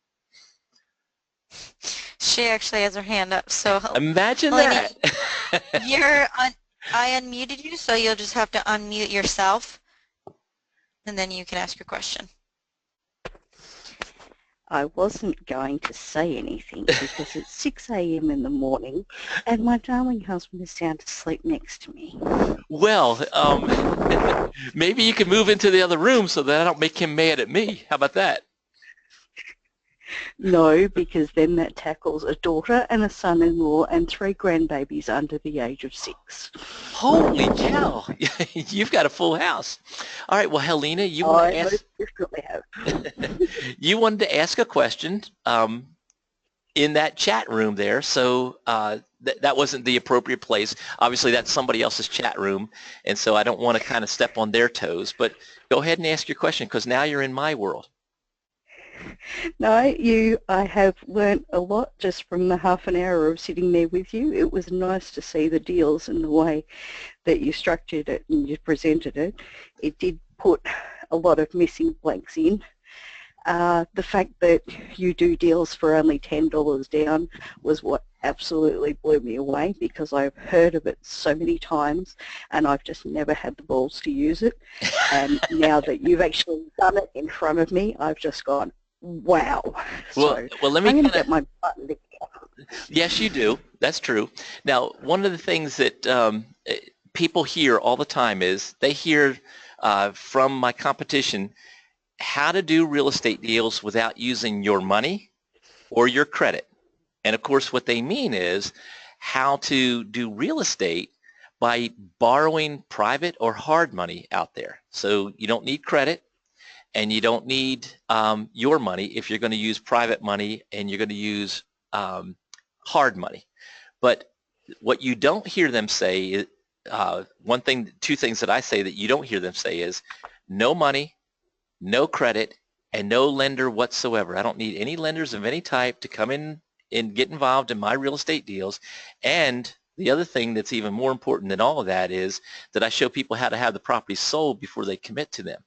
She actually has her hand up, so imagine Helena, that. I unmuted you, so you'll just have to unmute yourself, and then you can ask your question. I wasn't going to say anything because it's 6 a.m. in the morning and my darling husband is sound asleep next to me. Well, maybe you can move into the other room so that I don't make him mad at me. How about that? No, because then that tackles a daughter and a son-in-law and 3 grandbabies under the age of 6. Holy cow! You've got a full house. All right. Well, Helena, you want to ask? You wanted to ask a question in that chat room there, so that wasn't the appropriate place. Obviously, that's somebody else's chat room, and so I don't want to kind of step on their toes. But go ahead and ask your question, because now you're in my world. No, I have learnt a lot just from the half an hour of sitting there with you. It was nice to see the deals and the way that you structured it and you presented it. It did put a lot of missing blanks in. The fact that you do deals for only $10 down was what absolutely blew me away, because I've heard of it so many times and I've just never had the balls to use it. And now that you've actually done it in front of me, I've just gone, wow. Well, let me I'm going to get my button together. Yes, you do. That's true. Now, one of the things that people hear all the time is they hear from my competition how to do real estate deals without using your money or your credit. And of course, what they mean is how to do real estate by borrowing private or hard money out there. So you don't need credit, and you don't need your money if you're going to use private money and you're going to use hard money. But what you don't hear them say, two things that I say that you don't hear them say is no money, no credit, and no lender whatsoever. I don't need any lenders of any type to come in and get involved in my real estate deals. And the other thing that's even more important than all of that is that I show people how to have the property sold before they commit to them.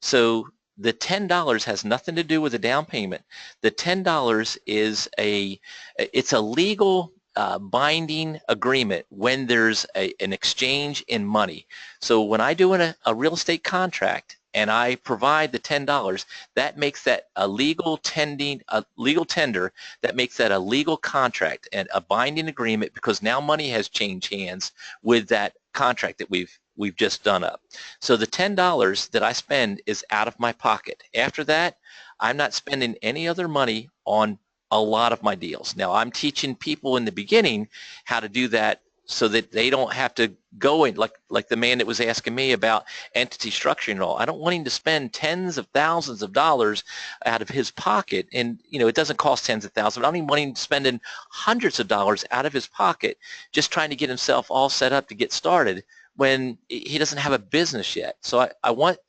So the $10 has nothing to do with a down payment. The $10 is it's a legal binding agreement when there's an exchange in money. So when I do a real estate contract and I provide the $10, that makes that a legal tender, that makes that a legal contract and a binding agreement, because now money has changed hands with that contract that we've just done up. So the $10 that I spend is out of my pocket. After that, I'm not spending any other money on a lot of my deals. Now, I'm teaching people in the beginning how to do that so that they don't have to go in, like the man that was asking me about entity structuring and all. I don't want him to spend tens of thousands of dollars out of his pocket, and it doesn't cost tens of thousands. I don't even want him spending hundreds of dollars out of his pocket just trying to get himself all set up to get started when he doesn't have a business yet. So I want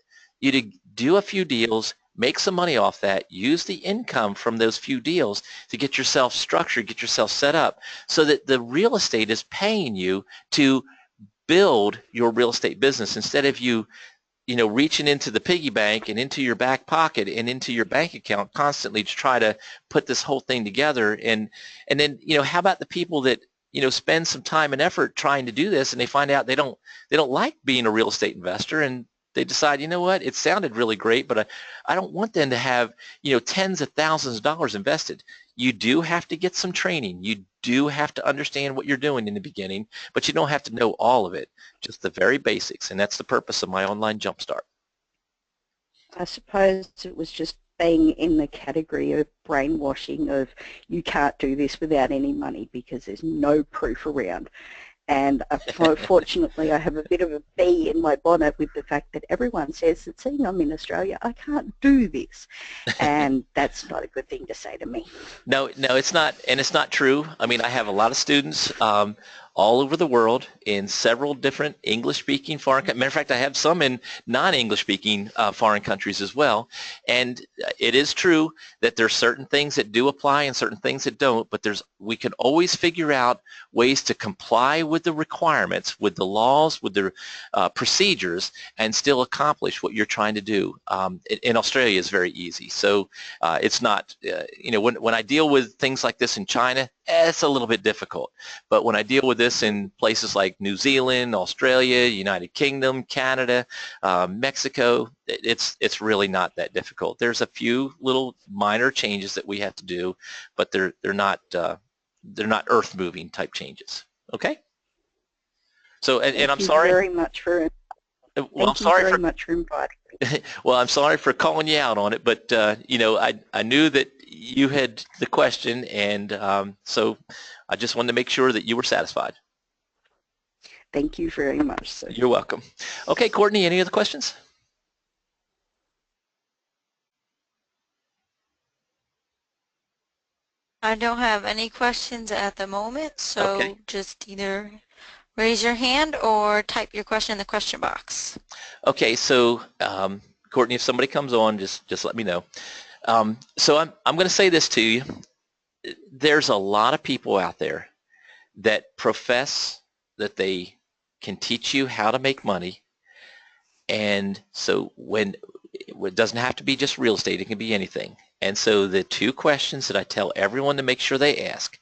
you to do a few deals, make some money off that, use the income from those few deals to get yourself structured, get yourself set up so that the real estate is paying you to build your real estate business instead of you reaching into the piggy bank and into your back pocket and into your bank account constantly to try to put this whole thing together. And then, how about the people that, spend some time and effort trying to do this and they find out they don't like being a real estate investor, and they decide, what, it sounded really great, but I don't want them to have, tens of thousands of dollars invested. You do have to get some training. You do have to understand what you're doing in the beginning, but you don't have to know all of it, just the very basics, and that's the purpose of my online jumpstart. I suppose it was just being in the category of brainwashing of you can't do this without any money because there's no proof around. And fortunately, I have a bit of a bee in my bonnet with the fact that everyone says that seeing I'm in Australia, I can't do this. And that's not a good thing to say to me. No, it's not, and it's not true. I mean, I have a lot of students all over the world in several different English-speaking foreign countries. Matter of fact, I have some in non-English-speaking foreign countries as well. And it is true that there's certain things that do apply and certain things that don't, but we can always figure out ways to comply with the requirements, with the laws, with the procedures, and still accomplish what you're trying to do. In Australia, it's very easy. So it's not, when I deal with things like this in China, it's a little bit difficult. But when I deal with this in places like New Zealand, Australia, United Kingdom, Canada, Mexico, it's really not that difficult. There's a few little minor changes that we have to do, but they're not earth-moving type changes. Okay. So and I'm sorry. Very much for. Well, I'm sorry very much for inviting me. Well, I'm sorry for calling you out on it, but I knew that you had the question, and so I just wanted to make sure that you were satisfied. Thank you very much, sir. You're welcome. Okay, Courtney, any other questions? I don't have any questions at the moment, so Okay. just either raise your hand or type your question in the question box. Okay, so Courtney, if somebody comes on, just let me know. So I'm going to say this to you. There's a lot of people out there that profess that they can teach you how to make money, and so it doesn't have to be just real estate, it can be anything. And so the two questions that I tell everyone to make sure they ask: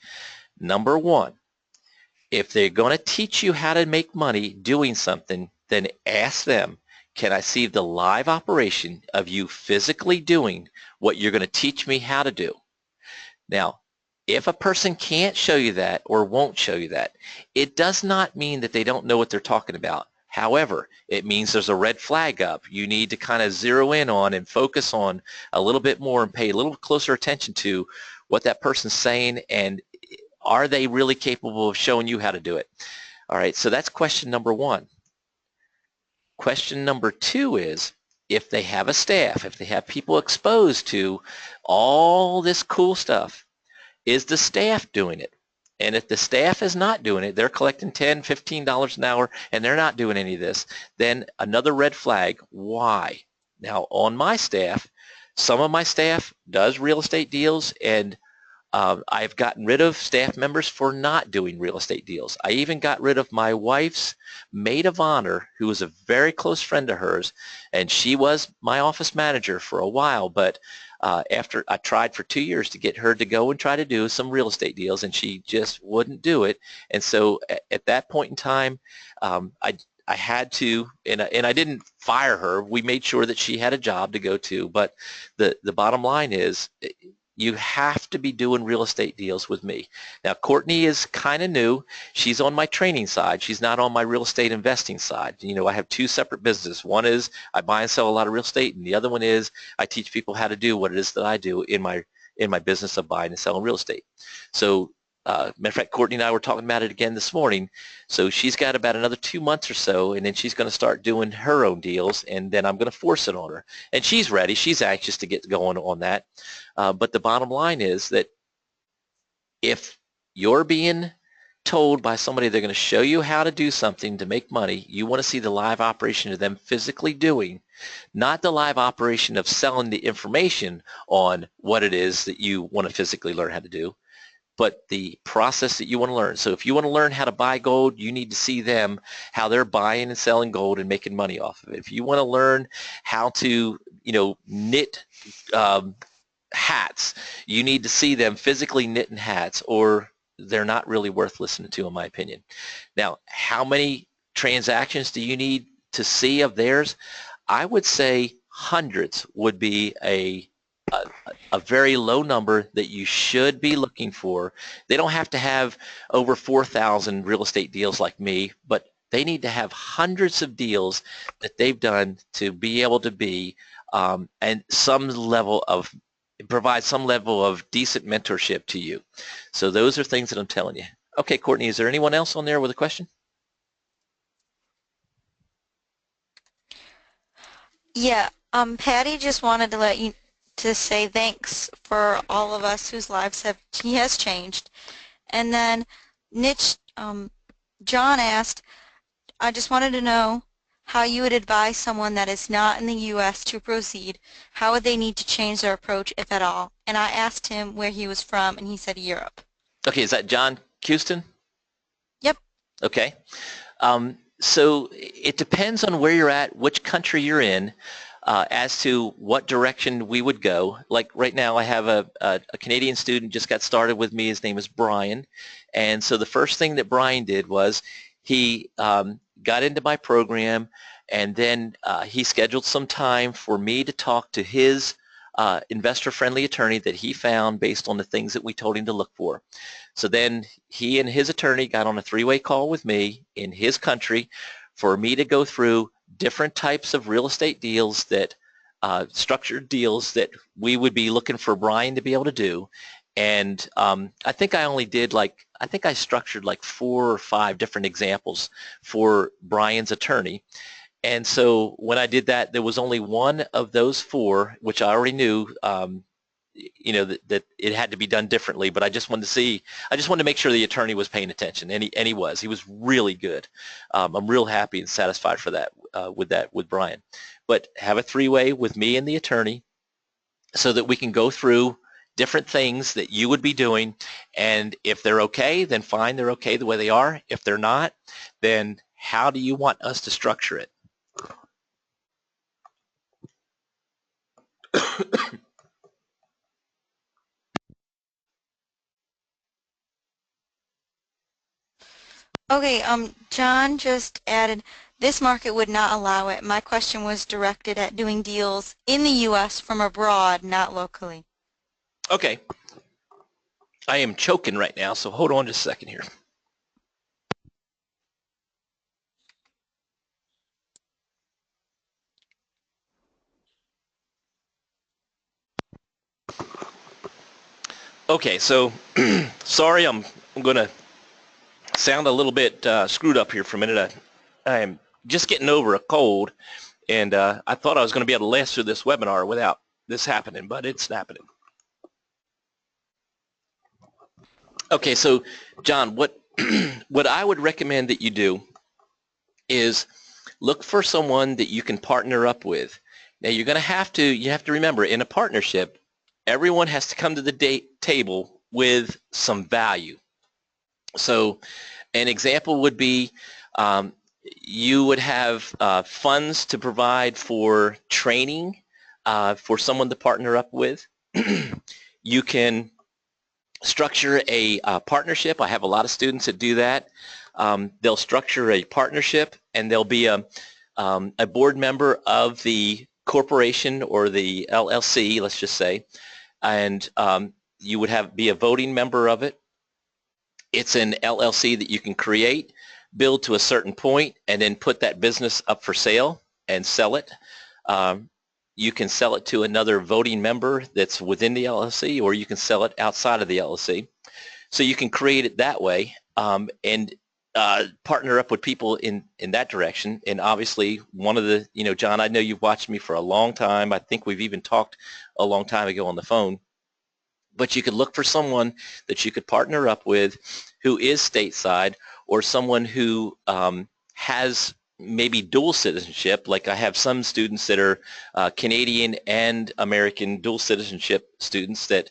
number one, if they're going to teach you how to make money doing something, then ask them, can I see the live operation of you physically doing what you're going to teach me how to do? Now, if a person can't show you that or won't show you that, it does not mean that they don't know what they're talking about. However, it means there's a red flag up. You need to kind of zero in on and focus on a little bit more and pay a little closer attention to what that person's saying, and are they really capable of showing you how to do it? All right, so that's question number one. Question number two is, if they have a staff, if they have people exposed to all this cool stuff, is the staff doing it? And if the staff is not doing it, they're collecting $10, $15 an hour, and they're not doing any of this, then another red flag. Why? Now, on my staff, some of my staff does real estate deals, and I've gotten rid of staff members for not doing real estate deals. I even got rid of my wife's maid of honor, who was a very close friend of hers, and she was my office manager for a while, but after I tried for 2 years to get her to go and try to do some real estate deals, and she just wouldn't do it. And so at that point in time, I had to, and I didn't fire her. We made sure that she had a job to go to, but the bottom line is, you have to be doing real estate deals with me. Now, Courtney is kind of new. She's on my training side. She's not on my real estate investing side. You know, I have two separate businesses. One is I buy and sell a lot of real estate, and the other one is I teach people how to do what it is that I do in my business of buying and selling real estate. So, matter of fact, Courtney and I were talking about it again this morning. So she's got about another 2 months or so, and then she's going to start doing her own deals, and then I'm going to force it on her. And she's ready. She's anxious to get going on that. But the bottom line is that if you're being told by somebody they're going to show you how to do something to make money, you want to see the live operation of them physically doing, not the live operation of selling the information on what it is that you want to physically learn how to do, but the process that you want to learn. So if you want to learn how to buy gold, you need to see them, how they're buying and selling gold and making money off of it. If you want to learn how to, knit hats, you need to see them physically knitting hats, or they're not really worth listening to, in my opinion. Now, how many transactions do you need to see of theirs? I would say hundreds would be a very low number that you should be looking for. They don't have to have over 4,000 real estate deals like me, but they need to have hundreds of deals that they've done to be able to be and provide some level of decent mentorship to you. So those are things that I'm telling you. Okay, Courtney, is there anyone else on there with a question? Yeah, Patty just wanted to say thanks for all of us whose lives he has changed. And then John asked, I just wanted to know how you would advise someone that is not in the U.S. to proceed. How would they need to change their approach, if at all? And I asked him where he was from, and he said Europe. Okay, is that John Houston? Yep. Okay. So it depends on where you're at, which country you're in, as to what direction we would go. Like right now, I have a Canadian student just got started with me. His name is Brian. And so the first thing that Brian did was he got into my program, and then he scheduled some time for me to talk to his investor-friendly attorney that he found based on the things that we told him to look for. So then he and his attorney got on a three-way call with me in his country for me to go through different types of real estate deals, that structured deals that we would be looking for Brian to be able to do. And I think I structured like 4 or 5 different examples for Brian's attorney. And so when I did that, there was only one of those 4, which I already knew, that it had to be done differently. But I just wanted to make sure the attorney was paying attention, and he was. He was really good. I'm real happy and satisfied for that with Brian. But have a 3-way with me and the attorney, so that we can go through different things that you would be doing, and if they're okay, then fine, they're okay the way they are. If they're not, then how do you want us to structure it? Okay, John just added, this market would not allow it. My question was directed at doing deals in the U.S. from abroad, not locally. Okay. I am choking right now, so hold on just a second here. Okay, so sorry, I'm going to sound a little bit screwed up here for a minute. I am just getting over a cold, and I thought I was going to be able to last through this webinar without this happening, but it's happening. Okay, so John, what I would recommend that you do is look for someone that you can partner up with. Now you have to remember, in a partnership, everyone has to come to the table with some value. So an example would be you would have funds to provide for training for someone to partner up with. You can structure a partnership. I have a lot of students that do that. They'll structure a partnership, and they'll be a board member of the corporation or the LLC, let's just say, and you would be a voting member of it. It's an LLC that you can create, build to a certain point, and then put that business up for sale and sell it. You can sell it to another voting member that's within the LLC, or you can sell it outside of the LLC. So you can create it that way and partner up with people in that direction. And obviously, one of the, John, I know you've watched me for a long time. I think we've even talked a long time ago on the phone. But you could look for someone that you could partner up with who is stateside, or someone who has maybe dual citizenship. Like I have some students that are Canadian and American dual citizenship students that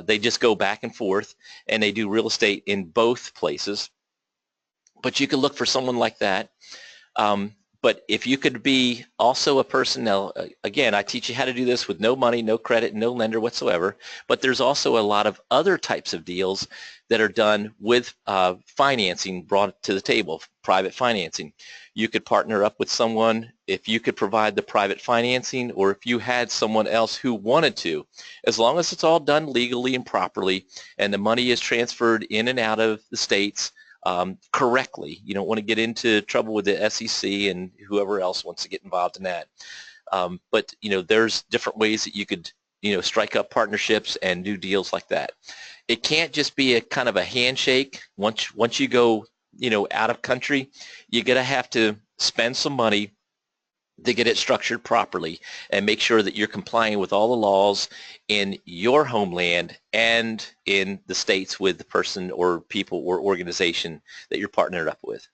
they just go back and forth, and they do real estate in both places. But you could look for someone like that. But if you could be also a person, now again, I teach you how to do this with no money, no credit, no lender whatsoever, but there's also a lot of other types of deals that are done with financing brought to the table, private financing. You could partner up with someone if you could provide the private financing, or if you had someone else who wanted to, as long as it's all done legally and properly and the money is transferred in and out of the states correctly. You don't want to get into trouble with the SEC and whoever else wants to get involved in that. But there's different ways that you could strike up partnerships and do deals like that. It can't just be a kind of a handshake. Once you go out of country, you're gonna have to spend some money to get it structured properly and make sure that you're complying with all the laws in your homeland and in the states with the person or people or organization that you're partnered up with.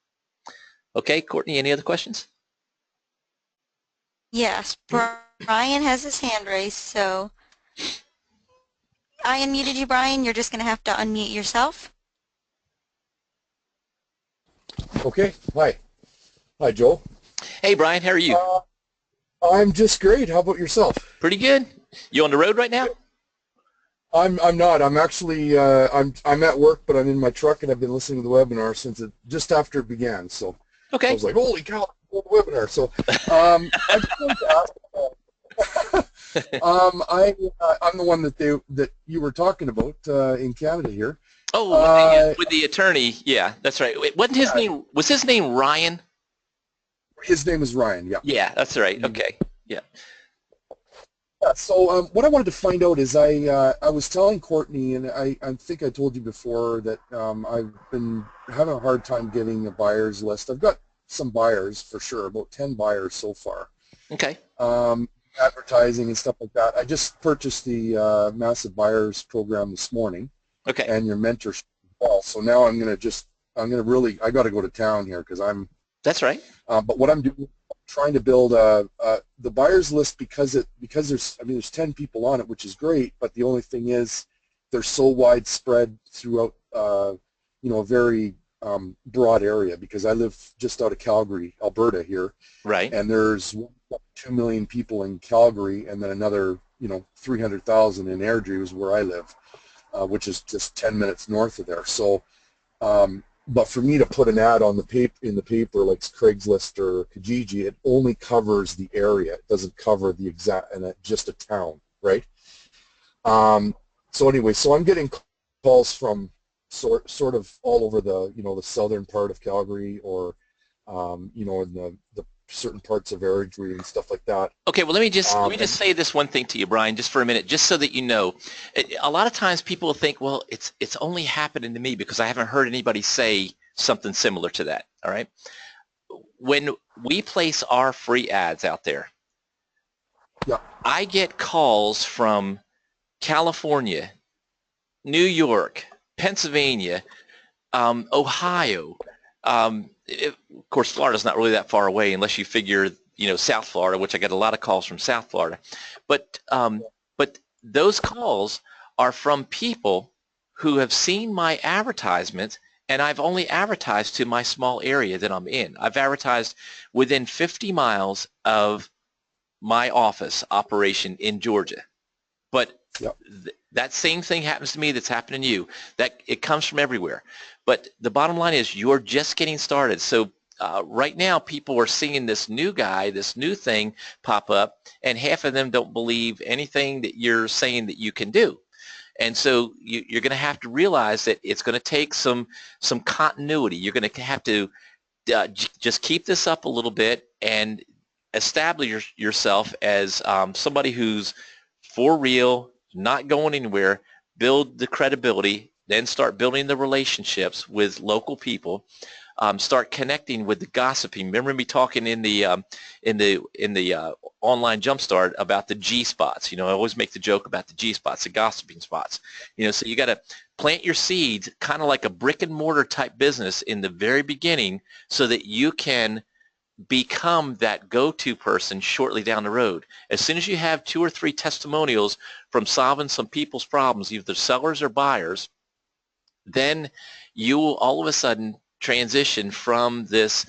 Okay, Courtney, any other questions? Yes, Brian has his hand raised, so I unmuted you, Brian. You're just going to have to unmute yourself. Okay. Hi. Hi, Joel. Hey, Brian. How are you? I'm just great. How about yourself? Pretty good. You on the road right now? I'm not. I'm actually I'm at work, but I'm in my truck, and I've been listening to the webinar since just after it began. So okay. I was like, holy cow, webinar. So I just wanted to ask. I'm the one that you were talking about in Canada here. Oh, with the attorney. Yeah, that's right. Wasn't his name? Was his name Ryan? His name is Ryan. Yeah. Yeah, that's right. Okay. Yeah. Yeah. So what I wanted to find out is I was telling Courtney, and I think I told you before that I've been having a hard time getting a buyer's list. I've got some buyers for sure, about 10 buyers so far. Okay. Advertising and stuff like that. I just purchased the Massive Buyers program this morning. Okay. And your mentorship as well. So now I got to go to town here because I'm. That's right. But what I'm doing, I'm trying to build the buyers list because there's 10 people on it, which is great. But the only thing is, they're so widespread throughout a very broad area, because I live just out of Calgary, Alberta here. Right. And there's 2 million people in Calgary, and then another 300,000 in Airdrie is where I live, which is just 10 minutes north of there. So, but for me to put an ad on in the paper like Craigslist or Kijiji, it only covers the area. It doesn't cover the exact, and just a town, right? So anyway, so I'm getting calls from sort of all over the the southern part of Calgary, or in the certain parts of Airdrie and stuff like that. Okay, well let me just say this one thing to you, Brian, just for a minute, just so that you know. A lot of times people think, well, it's only happening to me because I haven't heard anybody say something similar to that. All right, when we place our free ads out there, yeah, I get calls from California, New York, Pennsylvania, Ohio. Of course, Florida's not really that far away unless you figure, South Florida, which I get a lot of calls from South Florida. But those calls are from people who have seen my advertisement, and I've only advertised to my small area that I'm in. I've advertised within 50 miles of my office operation in Georgia. But Yep. that same thing happens to me that's happening to you. That it comes from everywhere. But the bottom line is you're just getting started. So right now people are seeing this new guy, this new thing pop up, and half of them don't believe anything that you're saying that you can do. And so you're going to have to realize that it's going to take some continuity. You're going to have to just keep this up a little bit and establish yourself as somebody who's for real, not going anywhere, build the credibility, then start building the relationships with local people, start connecting with the gossiping. Remember me talking in the online jumpstart about the G spots. You know, I always make the joke about the G spots, the gossiping spots. You know, so you got to plant your seeds kind of like a brick and mortar type business in the very beginning so that you can become that go-to person shortly down the road. As soon as you have 2 or 3 testimonials from solving some people's problems, either sellers or buyers, then you will all of a sudden transition from this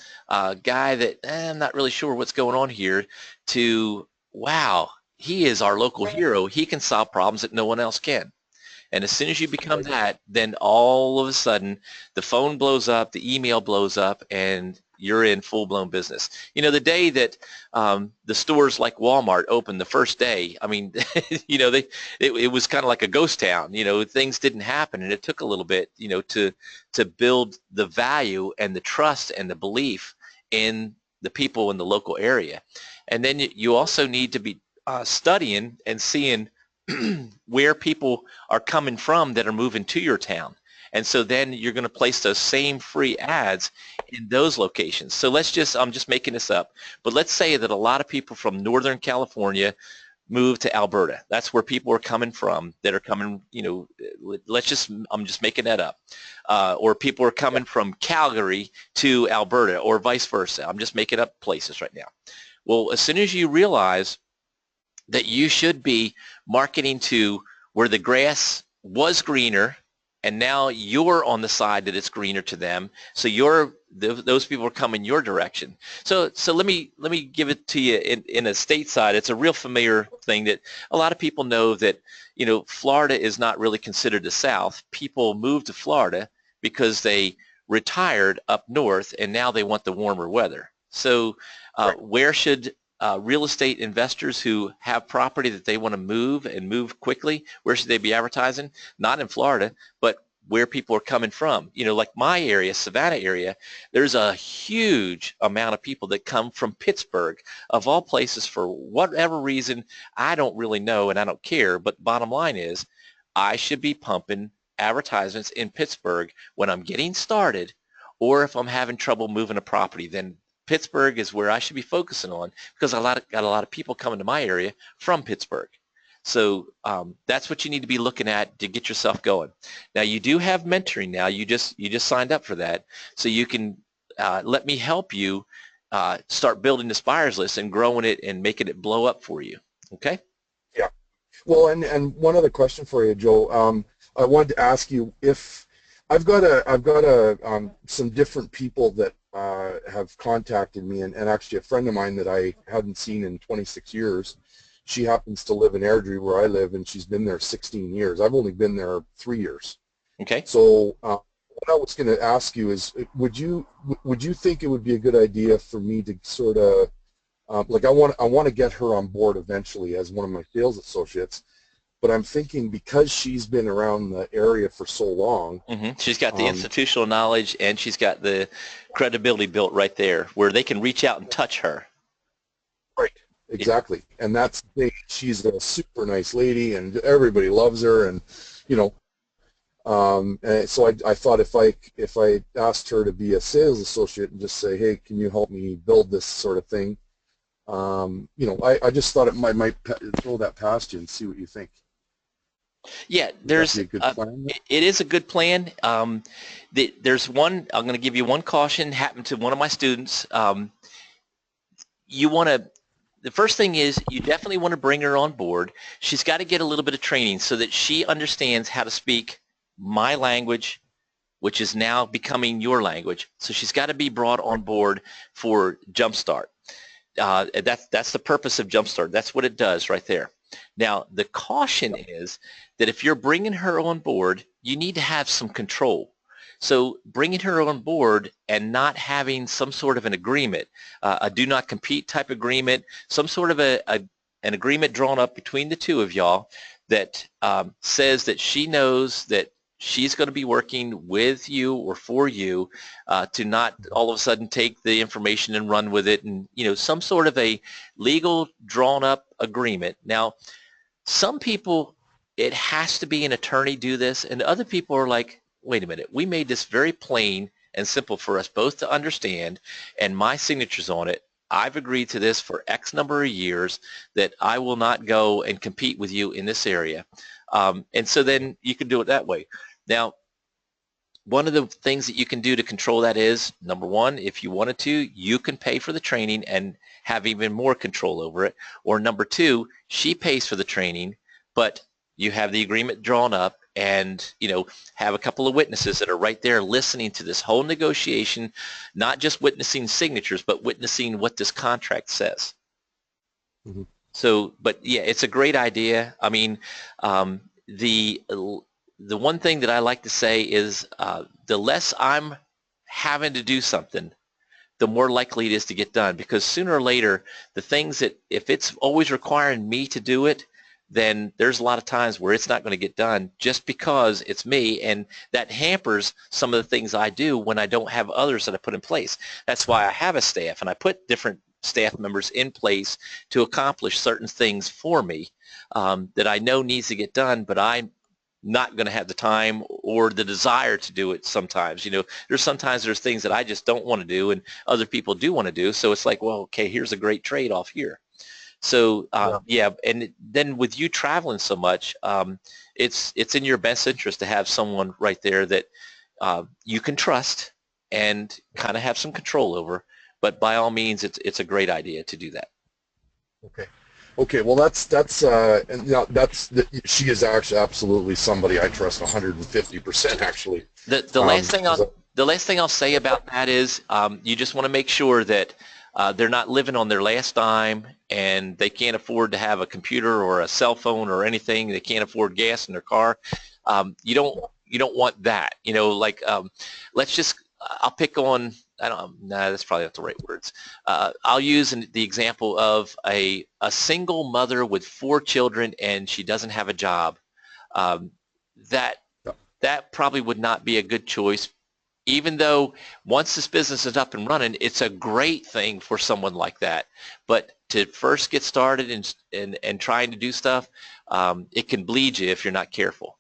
guy that I'm not really sure what's going on here to, wow, he is our local hero. He can solve problems that no one else can. And as soon as you become that, then all of a sudden the phone blows up, the email blows up, and you're in full-blown business. You know, the day that the stores like Walmart opened the first day, I mean, you know, it was kind of like a ghost town. You know, things didn't happen, and it took a little bit, you know, to build the value and the trust and the belief in the people in the local area. And then you also need to be studying and seeing where people are coming from that are moving to your town. And so then you're going to place those same free ads in those locations. So let's just, I'm just making this up, but let's say that a lot of people from Northern California move to Alberta. That's where people are coming from that are coming, you know, let's just, I'm just making that up. Or people are coming from Calgary to Alberta or vice versa. I'm just making up places right now. Well, as soon as you realize that you should be marketing to where the grass was greener and now you're on the side that it's greener to them, so those people are coming your direction. So let me give it to you in a stateside. It's a real familiar thing that a lot of people know that, you know, Florida is not really considered the South. People moved to Florida because they retired up north and now they want the warmer weather. So where should real estate investors who have property that they want to move and move quickly, where should they be advertising? Not in Florida, but where people are coming from. You know, like my area, Savannah area, there's a huge amount of people that come from Pittsburgh, of all places, for whatever reason. I don't really know and I don't care, but bottom line is I should be pumping advertisements in Pittsburgh when I'm getting started, or if I'm having trouble moving a property. Then Pittsburgh is where I should be focusing on, because I got a lot of people coming to my area from Pittsburgh. So that's what you need to be looking at to get yourself going. Now you do have mentoring now. You just signed up for that, so you can let me help you start building this buyers list and growing it and making it blow up for you. Okay? Yeah. Well, and one other question for you, Joe. I wanted to ask you if I've got some different people that have contacted me, and actually a friend of mine that I hadn't seen in 26 years. She happens to live in Airdrie where I live, and she's been there 16 years. I've only been there 3 years. Okay. So what I was going to ask you is, would you think it would be a good idea for me to sort of like I want to get her on board eventually as one of my sales associates, but I'm thinking because she's been around the area for so long. She's got the institutional knowledge, and she's got the credibility built right there where they can reach out and touch her. Right, exactly. Yeah. And that's the thing. She's a super nice lady, and everybody loves her, and you know. And so I thought if I asked her to be a sales associate and just say, hey, can you help me build this sort of thing? You know, I just thought it might throw that past you and see what you think. Yeah, it is a good plan. There's one, I'm going to give you one caution, happened to one of my students. The first thing is you definitely want to bring her on board. She's got to get a little bit of training so that she understands how to speak my language, which is now becoming your language. So she's got to be brought on board for Jumpstart. That's the purpose of Jumpstart. That's what it does right there. Now, the caution is that if you're bringing her on board, you need to have some control. So bringing her on board and not having some sort of an agreement, a do not compete type agreement, some sort of an agreement drawn up between the two of y'all that says that she knows that she's going to be working with you or for you, to not all of a sudden take the information and run with it, and some sort of a legal drawn up agreement. Now, some people, it has to be an attorney do this, and other people are like, wait a minute, we made this very plain and simple for us both to understand, and my signature's on it. I've agreed to this for X number of years that I will not go and compete with you in this area. And so then you can do it that way. Now, one of the things that you can do to control that is, number one, if you wanted to, you can pay for the training and have even more control over it. Or number two, she pays for the training, but you have the agreement drawn up and, have a couple of witnesses that are right there listening to this whole negotiation, not just witnessing signatures, but witnessing what this contract says. Mm-hmm. So, but yeah, it's a great idea. I mean, the one thing that I like to say is the less I'm having to do something, the more likely it is to get done, because sooner or later, the things that, if it's always requiring me to do it, then there's a lot of times where it's not going to get done just because it's me, and that hampers some of the things I do when I don't have others that I put in place. That's why I have a staff, and I put different staff members in place to accomplish certain things for me that I know needs to get done, but I'm not going to have the time or the desire to do it sometimes. There's things that I just don't want to do and other people do want to do, so it's like, well, okay, here's a great trade-off here. So yeah, and then with you traveling so much, it's in your best interest to have someone right there that you can trust and kind of have some control over. But by all means, it's a great idea to do that. Okay. Well, she is actually absolutely somebody I trust 150%. Actually, the last thing I'll say about that is you just want to make sure that they're not living on their last dime, and they can't afford to have a computer or a cell phone or anything. They can't afford gas in their car. You don't want that. Let's just, I'll pick on, that's probably not the right words. I'll use the example of a single mother with 4 children and she doesn't have a job. That probably would not be a good choice, even though once this business is up and running, it's a great thing for someone like that. But to first get started and trying to do stuff, it can bleed you if you're not careful.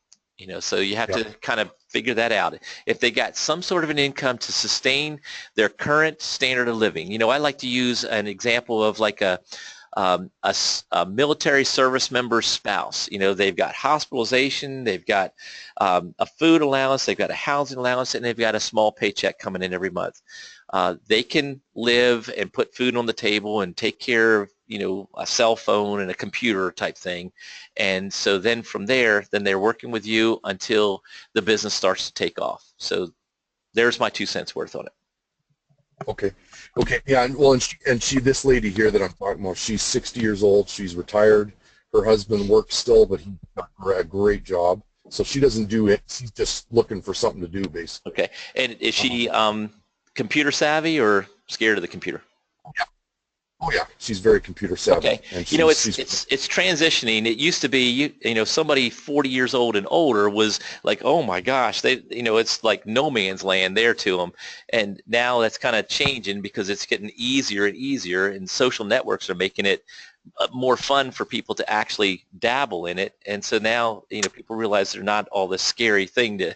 So you have to kind of figure that out. If they got some sort of an income to sustain their current standard of living. I like to use an example of like a military service member's spouse. They've got hospitalization, they've got a food allowance, they've got a housing allowance, and they've got a small paycheck coming in every month. They can live and put food on the table and take care of a cell phone and a computer type thing. And so then from there, then they're working with you until the business starts to take off. So there's my 2 cents worth on it. Okay. Yeah. Well, and she, this lady here that I'm talking about, she's 60 years old. She's retired. Her husband works still, but he's got a great job. So she doesn't do it. She's just looking for something to do, basically. Okay. And is she computer savvy or scared of the computer? Yeah. Oh yeah, she's very computer savvy. Okay, and it's transitioning. It used to be somebody 40 years old and older was like, oh my gosh, it's like no man's land there to them, and now that's kind of changing because it's getting easier and easier, and social networks are making it more fun for people to actually dabble in it, and so now people realize they're not all this scary thing to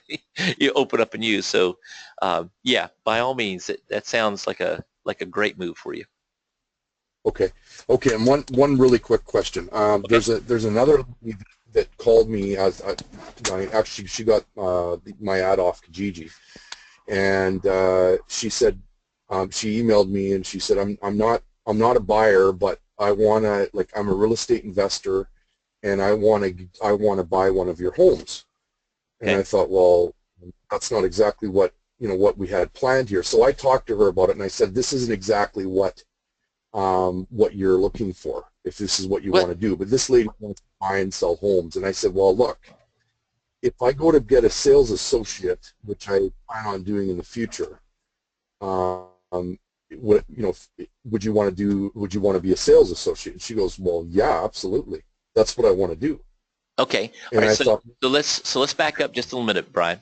you open up and use. So yeah, by all means, that sounds like a great move for you. Okay, and one really quick question. There's another lady that called me as actually she got my ad off Kijiji, and she said she emailed me and she said I'm not a buyer, but I wanna, like, I'm a real estate investor and I wanna buy one of your homes. And I thought, well, that's not exactly what, what we had planned here. So I talked to her about it, and I said, this isn't exactly what you're looking for, if this is what you want to do. But this lady wants to buy and sell homes. And I said, well, look, if I go to get a sales associate, which I plan on doing in the future, would you want to be a sales associate? And she goes, well, yeah, absolutely. That's what I want to do. Okay. And all right, I thought, so let's back up just a little minute, Brian.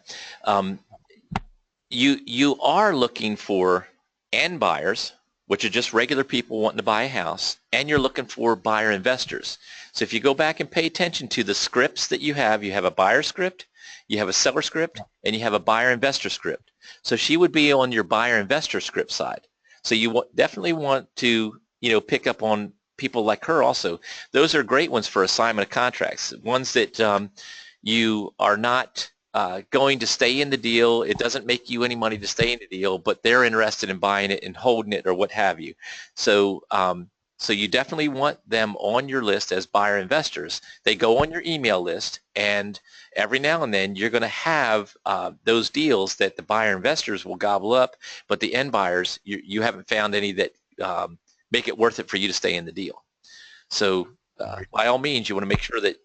You are looking for end buyers, which are just regular people wanting to buy a house, and you're looking for buyer investors. So if you go back and pay attention to the scripts that you have a buyer script, you have a seller script, and you have a buyer investor script. So she would be on your buyer investor script side. So you definitely want to, pick up on people like her also. Those are great ones for assignment of contracts, ones that you are not going to stay in the deal. It doesn't make you any money to stay in the deal, but they're interested in buying it and holding it or what have you. So so you definitely want them on your list as buyer investors. They go on your email list, and every now and then you're going to have those deals that the buyer investors will gobble up, but the end buyers, you haven't found any that make it worth it for you to stay in the deal. So by all means, you want to make sure that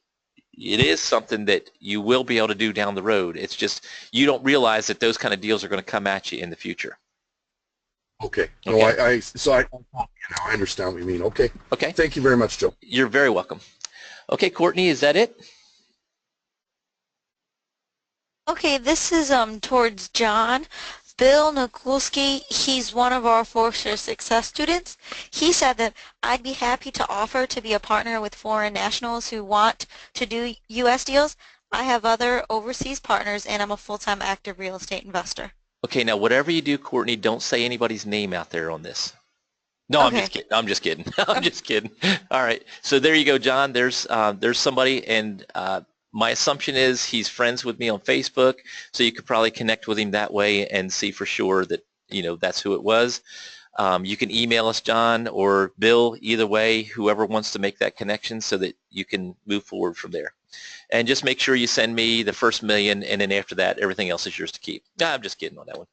it is something that you will be able to do down the road. It's just you don't realize that those kind of deals are going to come at you in the future. Okay. No, I understand what you mean. Okay. Okay. Thank you very much, Joe. You're very welcome. Okay, Courtney, is that it? Okay, this is towards John. Bill Nikulski, he's one of our Forster Success students. He said that I'd be happy to offer to be a partner with foreign nationals who want to do U.S. deals. I have other overseas partners, and I'm a full-time active real estate investor. Okay, now whatever you do, Courtney, don't say anybody's name out there on this. No, okay. I'm just kidding. I'm just kidding. All right, so there you go, John. There's somebody, and my assumption is he's friends with me on Facebook, so you could probably connect with him that way and see for sure that that's who it was. You can email us, John or Bill, either way, whoever wants to make that connection, so that you can move forward from there. And just make sure you send me the first $1 million, and then after that, everything else is yours to keep. No, I'm just kidding on that one.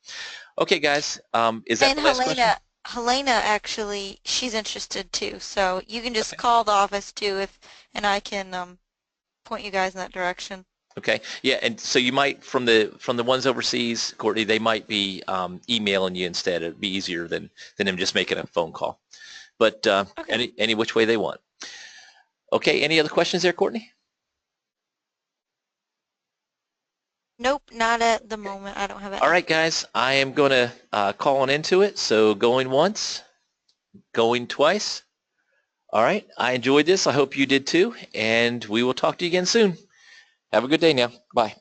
Okay, guys, is that the last question? Helena, actually, she's interested too, so you can just call the office too, and I can point you guys in that direction. Okay, yeah, and so you might, from the ones overseas, Courtney, they might be emailing you instead. It'd be easier than them just making a phone call. But any which way they want. Okay, any other questions there, Courtney? Nope, not at the moment. I don't have it. All right, guys, I am going to call on into it. So going once, going twice. All right, I enjoyed this. I hope you did too, and we will talk to you again soon. Have a good day now. Bye.